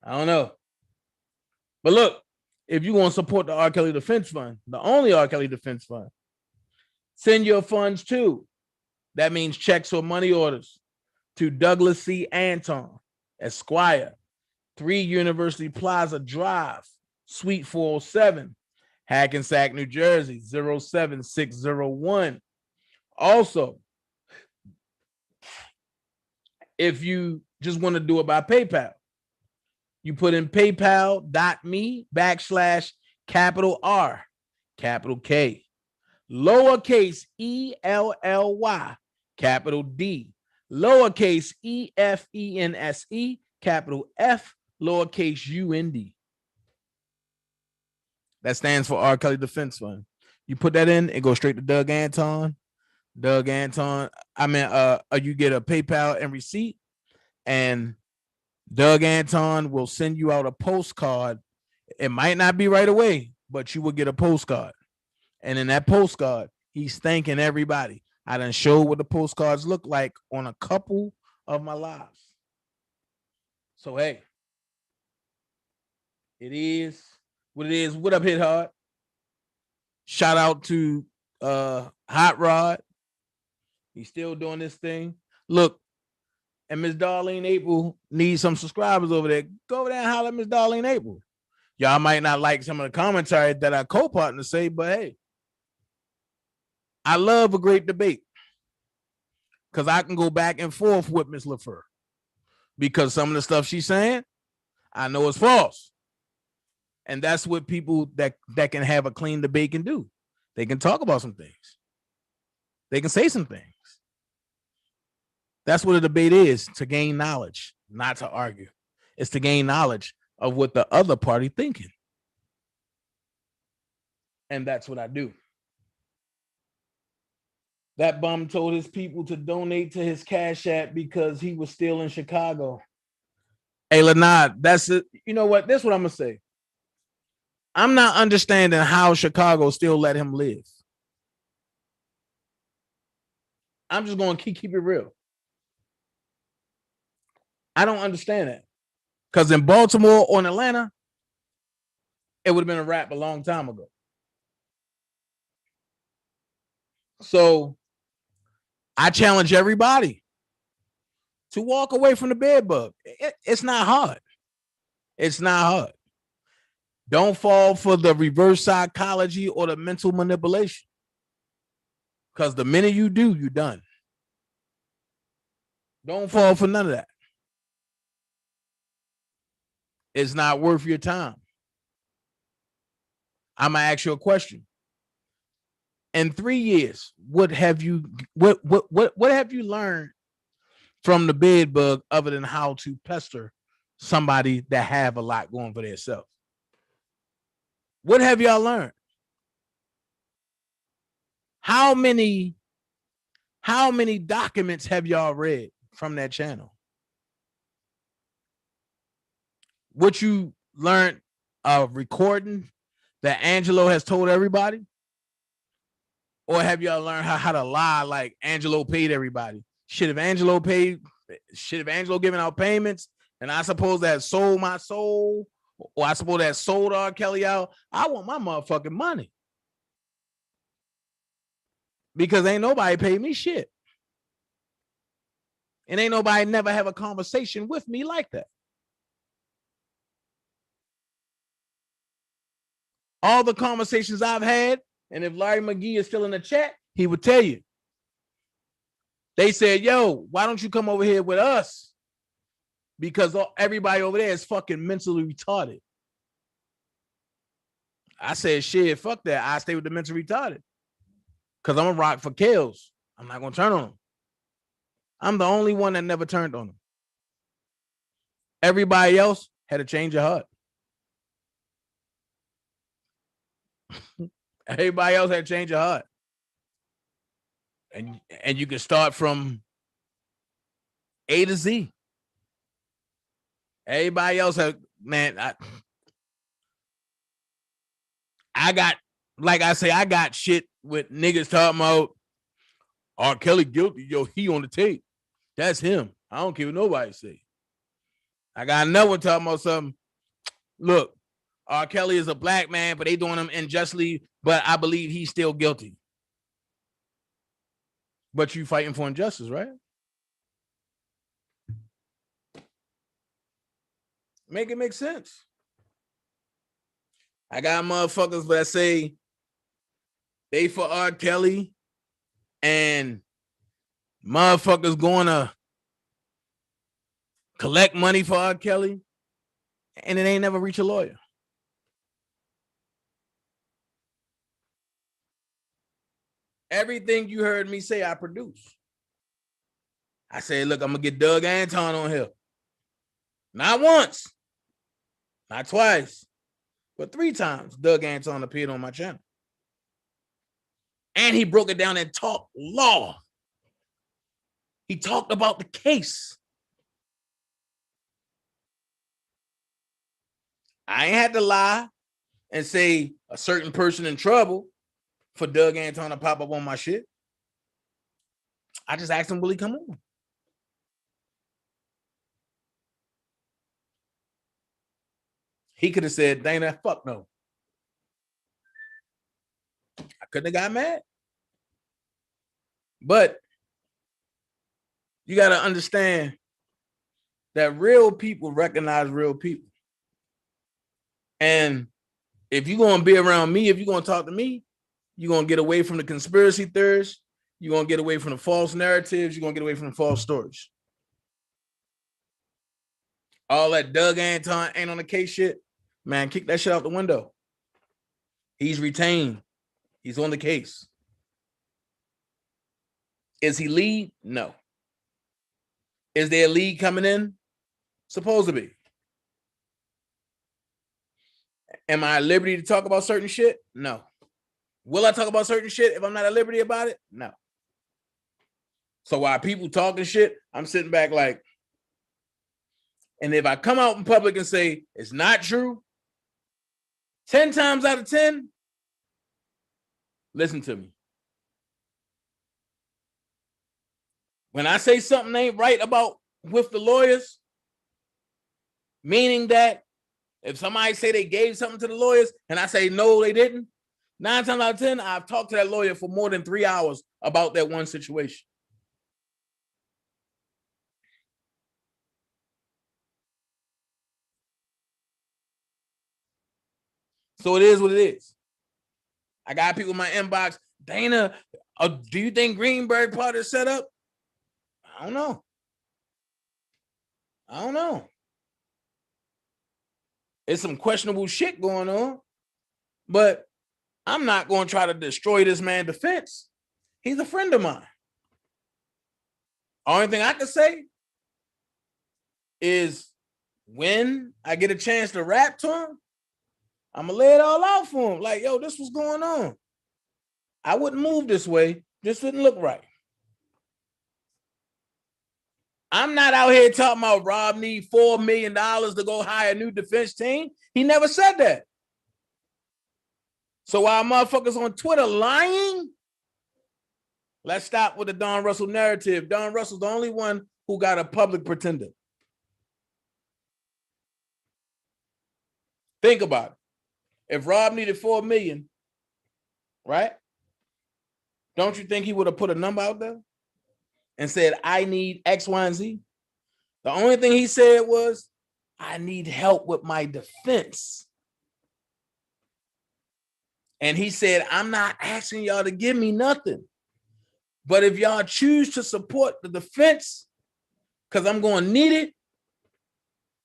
I don't know. But look, if you want to support the R. Kelly Defense Fund, the only R. Kelly Defense Fund, send your funds to, that means checks or money orders, to Douglas C. Anton, Esquire, 3 University Plaza Drive, Suite 407, Hackensack, New Jersey, 07601. Also, if you just want to do it by PayPal, you put in paypal.me/R, capital K, lowercase ELLY, capital D, lowercase EFENSE, capital F, lowercase UND. That stands for R. Kelly Defense Fund. You put that in, it goes straight to Doug Anton. You get a PayPal and receipt, and Doug Anton will send you out a postcard. It might not be right away, but you will get a postcard. And in that postcard, he's thanking everybody. I done showed what the postcards look like on a couple of my lives. So, hey, it is what it is. What up, Hit Hard? Shout out to Hot Rod. He's still doing this thing. Look, and Miss Darlene April needs some subscribers over there. Go over there and holler at Miss Darlene April. Y'all might not like some of the commentary that our co-partners say, but hey, I love a great debate because I can go back and forth with Miss LaFleur because some of the stuff she's saying, I know it's false. And that's what people that can have a clean debate can do. They can talk about some things. They can say some things. That's what a debate is, to gain knowledge, not to argue. It's to gain knowledge of what the other party thinking. And that's what I do. That bum told his people to donate to his Cash App because he was still in Chicago. Hey, Lanad, that's it. You know what? This is what I'm going to say. I'm not understanding how Chicago still let him live. I'm just going to keep it real. I don't understand that. Because in Baltimore or in Atlanta, it would have been a wrap a long time ago. So I challenge everybody to walk away from the bed bug. It's not hard. It's not hard. Don't fall for the reverse psychology or the mental manipulation. Because the minute you do, you're done. Don't fall for none of that. It's not worth your time. I'm gonna ask you a question. In 3 years, what have you learned from the bed bug other than how to pester somebody that have a lot going for themselves? What have y'all learned? How many documents have y'all read from that channel? What you learned recording that Angelo has told everybody? Or have y'all learned how to lie like Angelo paid everybody? If Angelo giving out payments and I suppose that sold my soul, or I suppose that sold R. Kelly out, I want my motherfucking money. Because ain't nobody paid me shit. And ain't nobody never have a conversation with me like that. all the conversations I've had, and if Larry McGee is still in the chat, he would tell you. They said, yo, why don't you come over here with us? Because everybody over there is fucking mentally retarded. I said, shit, fuck that. I stay with the mentally retarded. Because I'm going to rock for kills. I'm not going to turn on them. I'm the only one that never turned on them. Everybody else had a change of heart. Everybody else had a change of heart. And you can start from A to Z. Everybody else had, man, I got, like I say, I got shit with niggas talking about R. Kelly guilty. Yo, he on the tape. That's him. I don't care what nobody say. I got another one talking about something. Look, R. Kelly is a black man, but they doing him unjustly, but I believe he's still guilty. But you fighting for injustice, right? Make it make sense. I got motherfuckers that say they for R. Kelly and motherfuckers going to collect money for R. Kelly and it ain't never reach a lawyer. Everything you heard me say, I produce. I said, look, I'm going to get Doug Anton on here. Not once, not twice, but 3 times Doug Anton appeared on my channel. And he broke it down and talked law. He talked about the case. I ain't had to lie and say a certain person in trouble for Doug Anton to pop up on my shit. I just asked him, will he come on? He could have said, Dana, fuck no. I couldn't have got mad. But you got to understand that real people recognize real people. And if you're going to be around me, if you're going to talk to me, you're going to get away from the conspiracy theories. You're going to get away from the false narratives. You're going to get away from the false stories. All that Doug Anton ain't on the case shit, man, kick that shit out the window. He's retained. He's on the case. Is he lead? No. Is there a lead coming in? Supposed to be. Am I at liberty to talk about certain shit? No. Will I talk about certain shit if I'm not at liberty about it? No. So while people talking shit, I'm sitting back like, and if I come out in public and say it's not true, 10 times out of 10, listen to me. When I say something ain't right about with the lawyers, meaning that if somebody say they gave something to the lawyers and I say no, they didn't, 9 times out of 10, I've talked to that lawyer for more than 3 hours about that one situation. So it is what it is. I got people in my inbox, Dana, do you think Greenberg part is set up? I don't know. I don't know. It's some questionable shit going on, but I'm not going to try to destroy this man's defense. He's a friend of mine. Only thing I can say is when I get a chance to rap to him, I'm going to lay it all out for him. Like, yo, this was going on. I wouldn't move this way. This didn't look right. I'm not out here talking about Rob need $4 million to go hire a new defense team. He never said that. So while motherfuckers on Twitter lying, let's stop with the Don Russell narrative. Don Russell's the only one who got a public pretender. Think about it. If Rob needed $4 million, right? Don't you think he would have put a number out there and said, I need X, Y, and Z? The only thing he said was, I need help with my defense. And he said, I'm not asking y'all to give me nothing. But if y'all choose to support the defense, because I'm going to need it,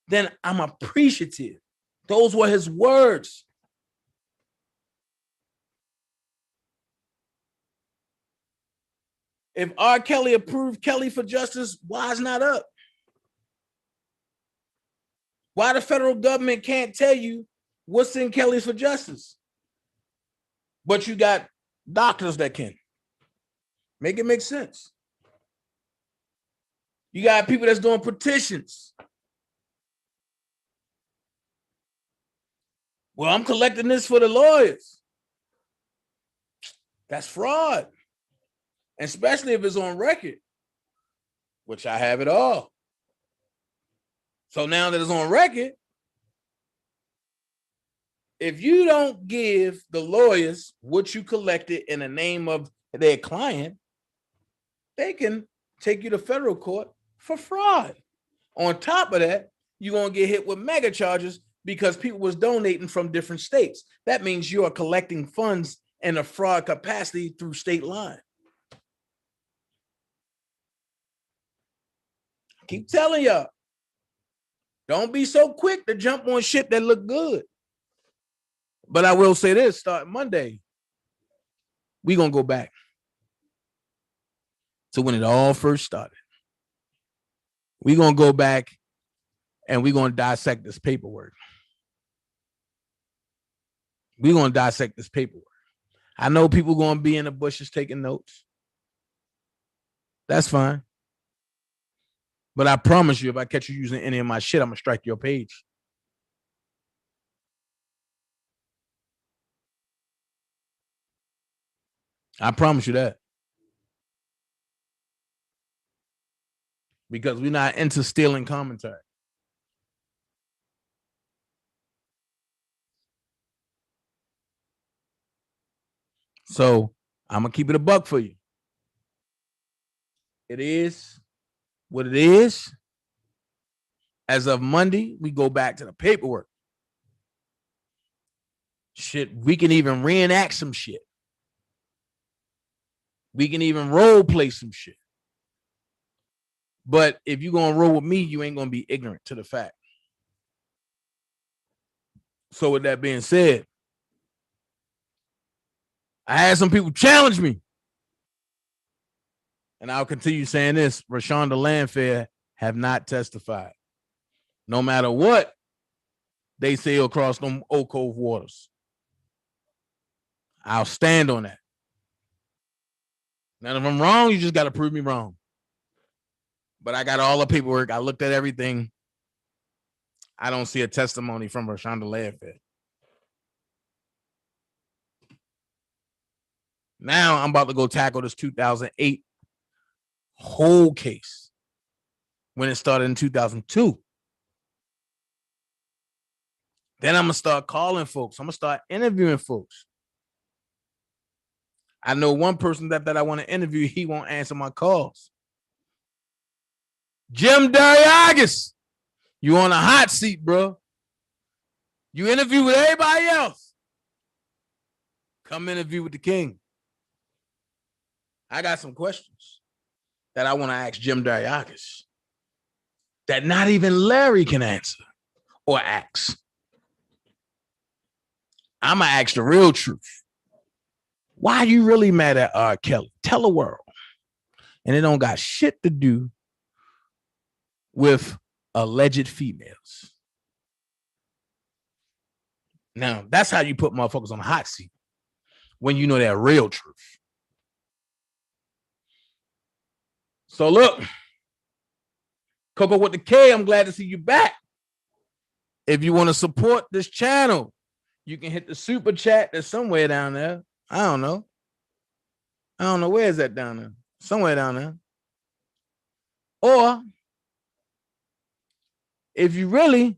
then I'm appreciative. Those were his words. If R. Kelly approved Kelly for justice, why is not up? Why the federal government can't tell you what's in Kelly's for justice? But you got doctors that can. Make it make sense. You got people that's doing petitions. Well, I'm collecting this for the lawyers. That's fraud. Especially if it's on record, which I have it all. So now that it's on record, if you don't give the lawyers what you collected in the name of their client, they can take you to federal court for fraud. On top of that, you're going to get hit with mega charges because people was donating from different states. That means you are collecting funds in a fraud capacity through state line. Keep telling y'all, don't be so quick to jump on shit that look good. But I will say this, starting Monday, we're going to go back to when it all first started. We're going to go back and we're going to dissect this paperwork. We're going to dissect this paperwork. I know people going to be in the bushes taking notes. That's fine. But I promise you, if I catch you using any of my shit, I'm going to strike your page. I promise you that. Because we're not into stealing commentary. So I'm going to keep it a buck for you. It is what it is. As of Monday, we go back to the paperwork. Shit, we can even reenact some shit. We can even role play some shit. But if you're going to roll with me, you ain't going to be ignorant to the fact. So with that being said, I had some people challenge me. And I'll continue saying this. Rashonda Landfair have not testified. No matter what they sail across them Oak Cove waters. I'll stand on that. Now, if I'm wrong, you just got to prove me wrong. But I got all the paperwork. I looked at everything. I don't see a testimony from Rashonda Landfair. Now I'm about to go tackle this 2008 whole case when it started in 2002. Then I'm going to start calling folks. I'm going to start interviewing folks. I know one person that I want to interview, he won't answer my calls. Jim Dariagas, you on a hot seat, bro. You interview with everybody else. Come interview with the king. I got some questions that I want to ask Jim Dariagas that not even Larry can answer or ask. I'm going to ask the real truth. Why are you really mad at R. Kelly? Tell the world. And it don't got shit to do with alleged females. Now, that's how you put motherfuckers on the hot seat when you know that real truth. So look, Coco with the K, I'm glad to see you back. If you want to support this channel, you can hit the super chat. That's somewhere down there. I don't know. Where is that down there? Somewhere down there. Or if you really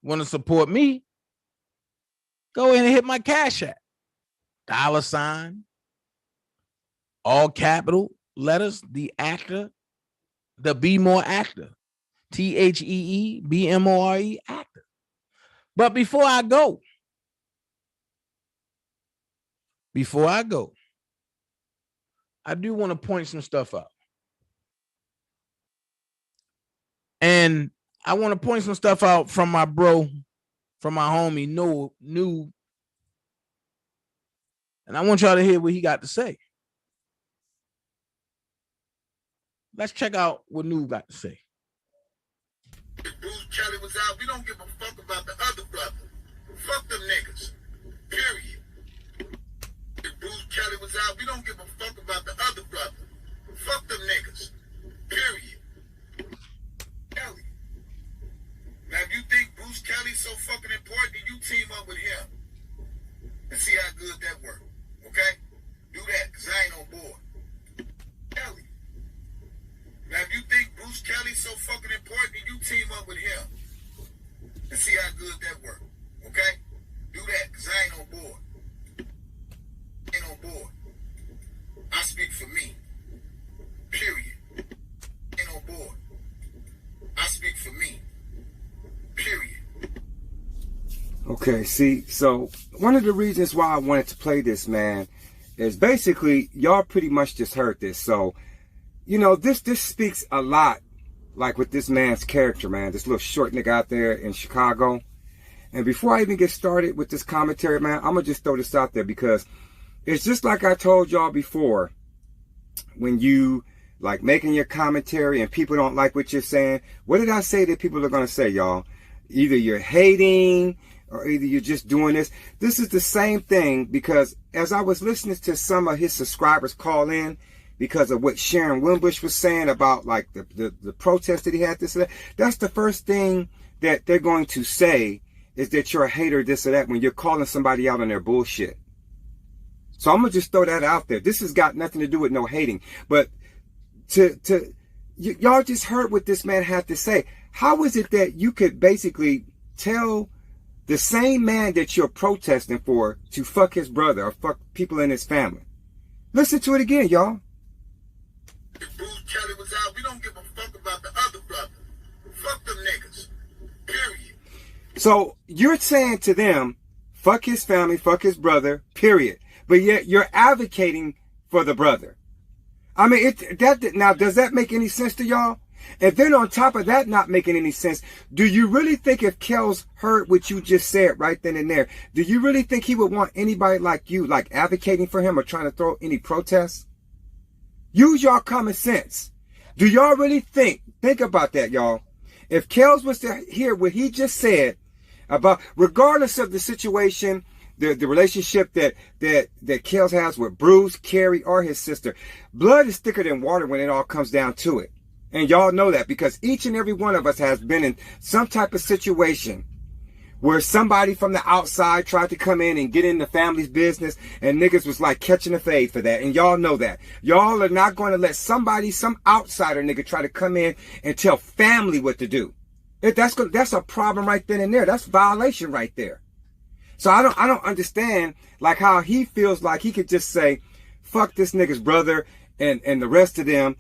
want to support me, go ahead and hit my Cash App. $, all capital letters, the actor, The Be More Actor. TheeBmore actor. But before I go, I do want to point some stuff out. And I want to point some stuff out from my bro, from my homie, New. And I want y'all to hear what he got to say. Let's check out what New got to say.
If Bruce Kelly was out, we don't give a fuck about the other brother. Fuck them niggas. Period. If Bruce Kelly was out, we don't give a fuck about the other brother. Fuck them niggas. Period. Kelly. Now, if you think Bruce Kelly's so fucking important, you team up with him and see how good that works. Okay? Do that, because I ain't on board. Kelly. Now, if you think Bruce Kelly's so fucking important, you team up with him and see how good that works. Okay? Do that, because I ain't on board. Ain't on board. I speak for me. Period. Ain't on board. I speak for me. Period.
Okay, see, so one of the reasons why I wanted to play this, man, is basically y'all pretty much just heard this. So, you know, this speaks a lot, like with this man's character, man, this little short nigga out there in Chicago. And before I even get started with this commentary, man, I'm gonna just throw this out there because it's just like I told y'all before, when you like making your commentary and people don't like what you're saying. What did I say that people are gonna say, y'all? Either you're hating or either you're just doing this. This is the same thing, because as I was listening to some of his subscribers call in because of what Sharon Wimbush was saying about like the protest that he had, this and that, that's the first thing that they're going to say, is that you're a hater, this or that, when you're calling somebody out on their bullshit. So I'm gonna just throw that out there. This has got nothing to do with no hating, but y'all just heard what this man had to say. How is it that you could basically tell the same man that you're protesting for to fuck his brother or fuck people in his family? Listen to it again, y'all.
If Bruce Kelly was out, we don't give a fuck about the other brother. Fuck them niggas. Period.
So you're saying to them, fuck his family, fuck his brother, period. But yet you're advocating for the brother. I mean, now, does that make any sense to y'all? And then on top of that not making any sense, do you really think if Kells heard what you just said right then and there, do you really think he would want anybody like you, like advocating for him or trying to throw any protests? Use y'all common sense. Do y'all really think about that, y'all? If Kells was to hear what he just said about, regardless of the situation, the relationship that Kells has with Bruce, Carrie, or his sister, blood is thicker than water when it all comes down to it. And y'all know that because each and every one of us has been in some type of situation where somebody from the outside tried to come in and get in the family's business, and niggas was like catching a fade for that. And y'all know that. Y'all are not going to let some outsider nigga try to come in and tell family what to do. That's a problem right then and there. That's violation right there. So I don't understand like how he feels like he could just say, fuck this nigga's brother and the rest of them.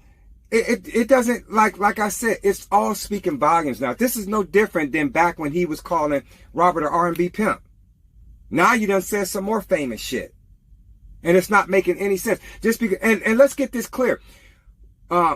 It doesn't, like I said, it's all speaking volumes now. This is no different than back when he was calling Robert an R&B pimp. Now you done said some more famous shit. And it's not making any sense. Just because, and let's get this clear.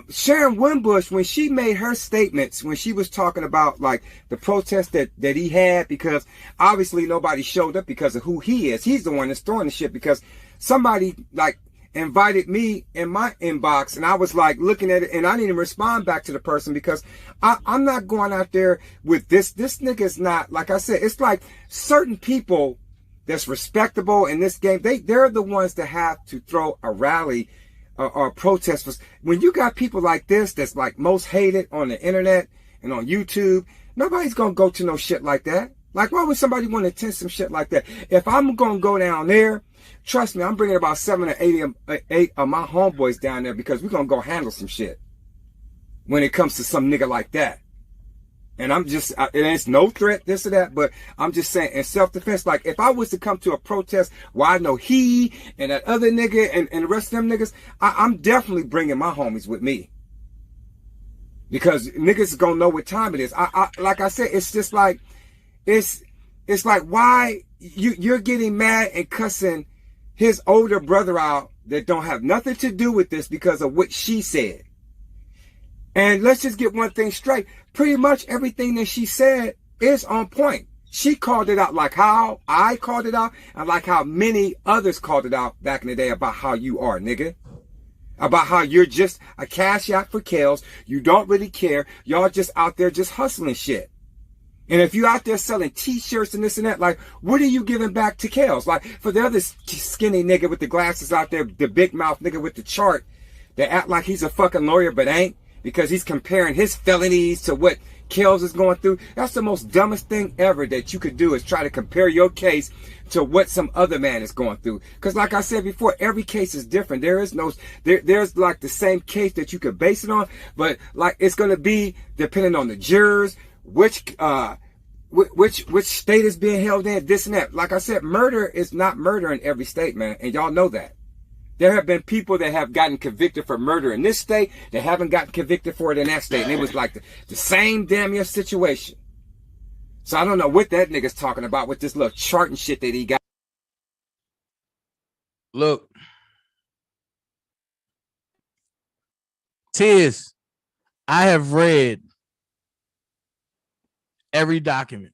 Sharon Wimbush, when she made her statements, when she was talking about like the protest that he had, because obviously nobody showed up because of who he is. He's the one that's throwing the shit because somebody like invited me in my inbox, and I was like looking at it, and I didn't even respond back to the person because I'm not going out there with this. This nigga's not, like I said, it's like certain people that's respectable in this game, they're the ones that have to throw a rally or protest. When you got people like this that's like most hated on the internet and on YouTube, nobody's gonna go to no shit like that. Like, why would somebody want to attend some shit like that? If I'm gonna go down there, trust me, I'm bringing about 7 or 8 of my homeboys down there because we're gonna go handle some shit when it comes to some nigga like that. And I'm just, it's no threat, this or that, but I'm just saying, in self-defense, like, if I was to come to a protest where I know he and that other nigga and the rest of them niggas, I'm definitely bringing my homies with me. because niggas gonna know what time it is. I like I said, it's just like, it's like, why you're getting mad and cussing his older brother out that don't have nothing to do with this because of what she said. And let's just get one thing straight. Pretty much everything that she said is on point. She called it out like how I called it out, and like how many others called it out back in the day about how you are, nigga. About how you're just a cash out for Kels. You don't really care. Y'all just out there just hustling shit. And if you out there selling t-shirts and this and that, like, what are you giving back to Kels? Like, for the other skinny nigga with the glasses out there, the big mouth nigga with the chart, that act like he's a fucking lawyer but ain't, because he's comparing his felonies to what Kels is going through. That's the most dumbest thing ever that you could do, is try to compare your case to what some other man is going through. Because like I said before, every case is different. There is no, there's like the same case that you could base it on, but like it's going to be depending on the jurors, which state is being held in, this and that. Like I said, murder is not murder in every state, man. And y'all know that. There have been people that have gotten convicted for murder in this state that haven't gotten convicted for it in that state. And it was like the same damn near situation. So I don't know what that nigga's talking about with this little chart and shit that he got.
Look, Tiz, I have read every document.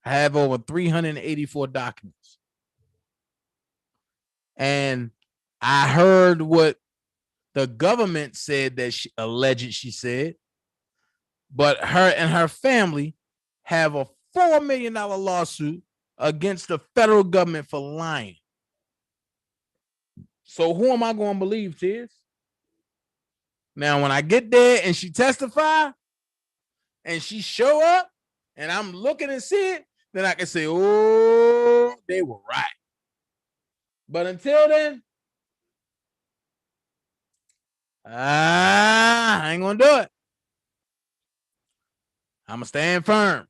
I have over 384 documents. And I heard what the government said that she said, but her and her family have a $4 million lawsuit against the federal government for lying. So who am I going to believe, Tiz? Now, when I get there and she testify and she show up and I'm looking and see it, then I can say, oh, they were right. But until then, I ain't going to do it. I'm going to stand firm.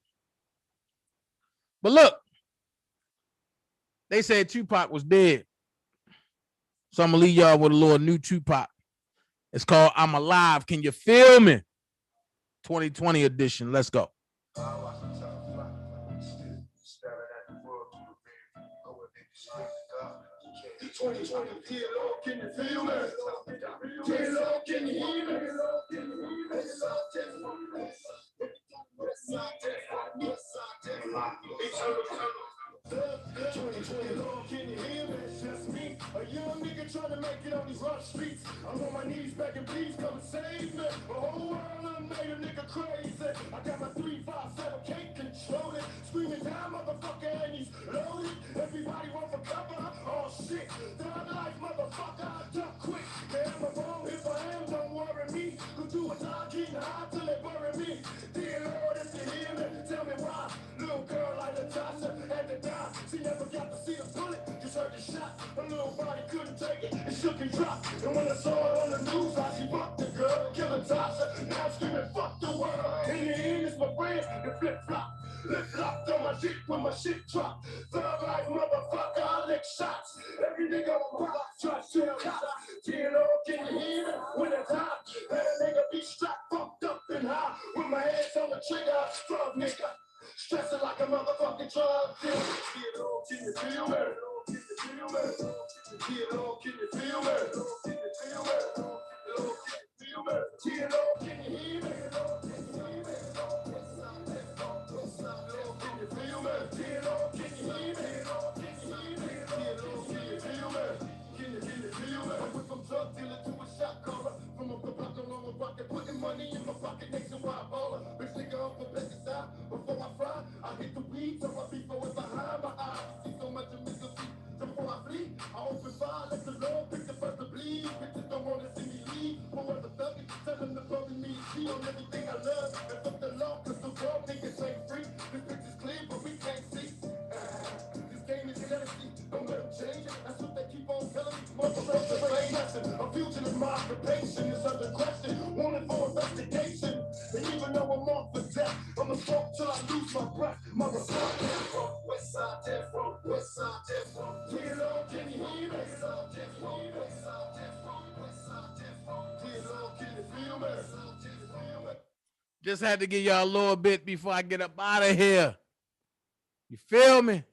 But look, they said Tupac was dead. So I'm going to leave y'all with a little new Tupac. It's called I'm Alive. Can you feel me? 2020 edition. Let's go.
2020, can you feel me? Can you hear me? Can you hear me? It's just me, a young nigga trying to make it on these rough streets. I'm on my knees begging, please come and save me. The whole world done made a nigga crazy. I got my 357, can't control it. Screaming down, motherfucker, and he's loaded. Everybody want for cover. Oh shit, thug life, motherfucker, duck quick. Man, I'm wrong if I am, don't worry me. Go do what I getting high till they bury me. Dear Lord, if you hear me, tell me why. Little girl like Natasha had to die. She never got to see a bullet, just heard the shot. Her little body couldn't take it, it shook and dropped. And when I saw it on the news, how she fucked the girl, killing Tasha. Now I'm screaming, fuck the world. In the end, it's my friend, the flip-flop. Flip-flopped on my dick when my shit dropped. Thug life, motherfucker, I lick shots. Every nigga on pop, try to shell cops. T.N.O., can you hear me? When it's hot, that nigga be strapped, fucked up and high. With my hands on the trigger, drug nigga. Stressing like a motherfucking drug dealer. T.N.O., can you feel me? Can you feel me? T.N.O., can you feel me? Can you feel me? T.N.O., can you hear me? Drug dealer to a shot caller. From up the block along a rocket, putting money in my pocket, nationwide baller. Bitch nigga up for pesticide. Before I fry, I hit the weed, so I be forward behind my eyes. See so much of misery. Before I flee, I open fire, let the Lord pick the first to bleed. Bitches don't want to see me leave. For what the thuggin', tell them to fuck me. See on everything I love. And fuck the law, cause the world niggas ain't free. This bitch is clear, but we can't see. This game is jealousy. Don't let them change it. That's what they keep on telling me. Motherfuckers ain't nothing. A fugitive, my occupation is under question. Wanted for investigation. And even though I'm off for death, I'ma smoke till I lose my breath. Motherfucker. West side, death row. West side, death row. T.N.O., can you hear me? West side, death row. West side, death row. West side, death row. T.N.O., can you feel me?
Just had to give y'all a little bit before I get up out of here. You feel me?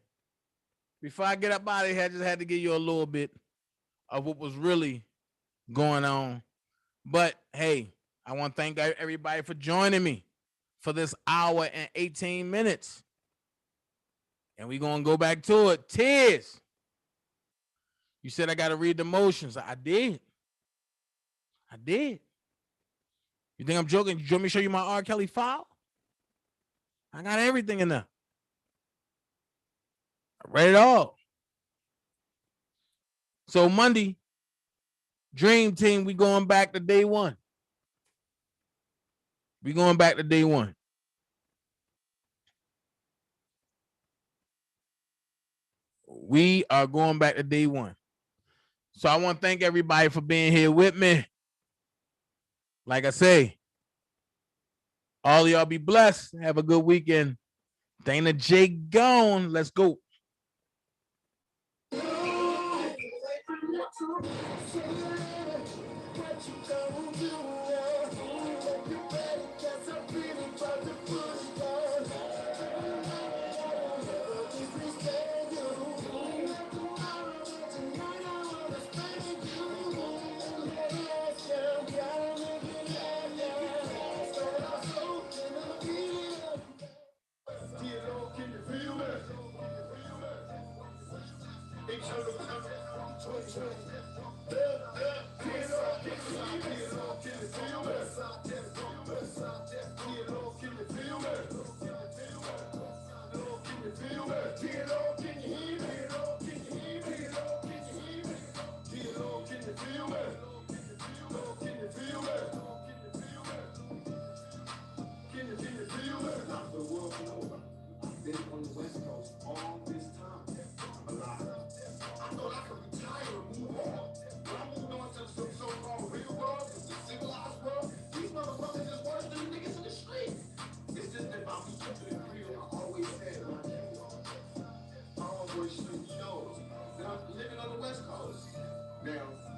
Before I get up out of here, I just had to give you a little bit of what was really going on. But hey, I want to thank everybody for joining me for this hour and 18 minutes. And we're going to go back to it. Tears. You said I got to read the motions. I did. You think I'm joking? You want me to show you my R. Kelly file? I got everything in there. I read it all. So Monday, Dream Team, we going back to day one. We going back to day one. We are going back to day one. So I want to thank everybody for being here with me. Like I say, all of y'all be blessed. Have a good weekend. Dana J gone. Let's go.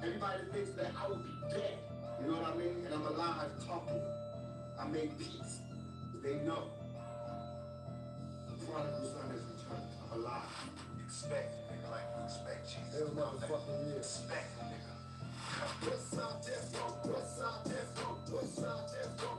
Everybody thinks that I would be dead. You know what I mean? And I'm alive talking. I made peace. They know. The prodigal son is returned. I'm alive. Expect, nigga, like you expect Jesus. Hell motherfucking yeah. Expect, nigga. What's up, death row? What's up, death row? What's up, death row?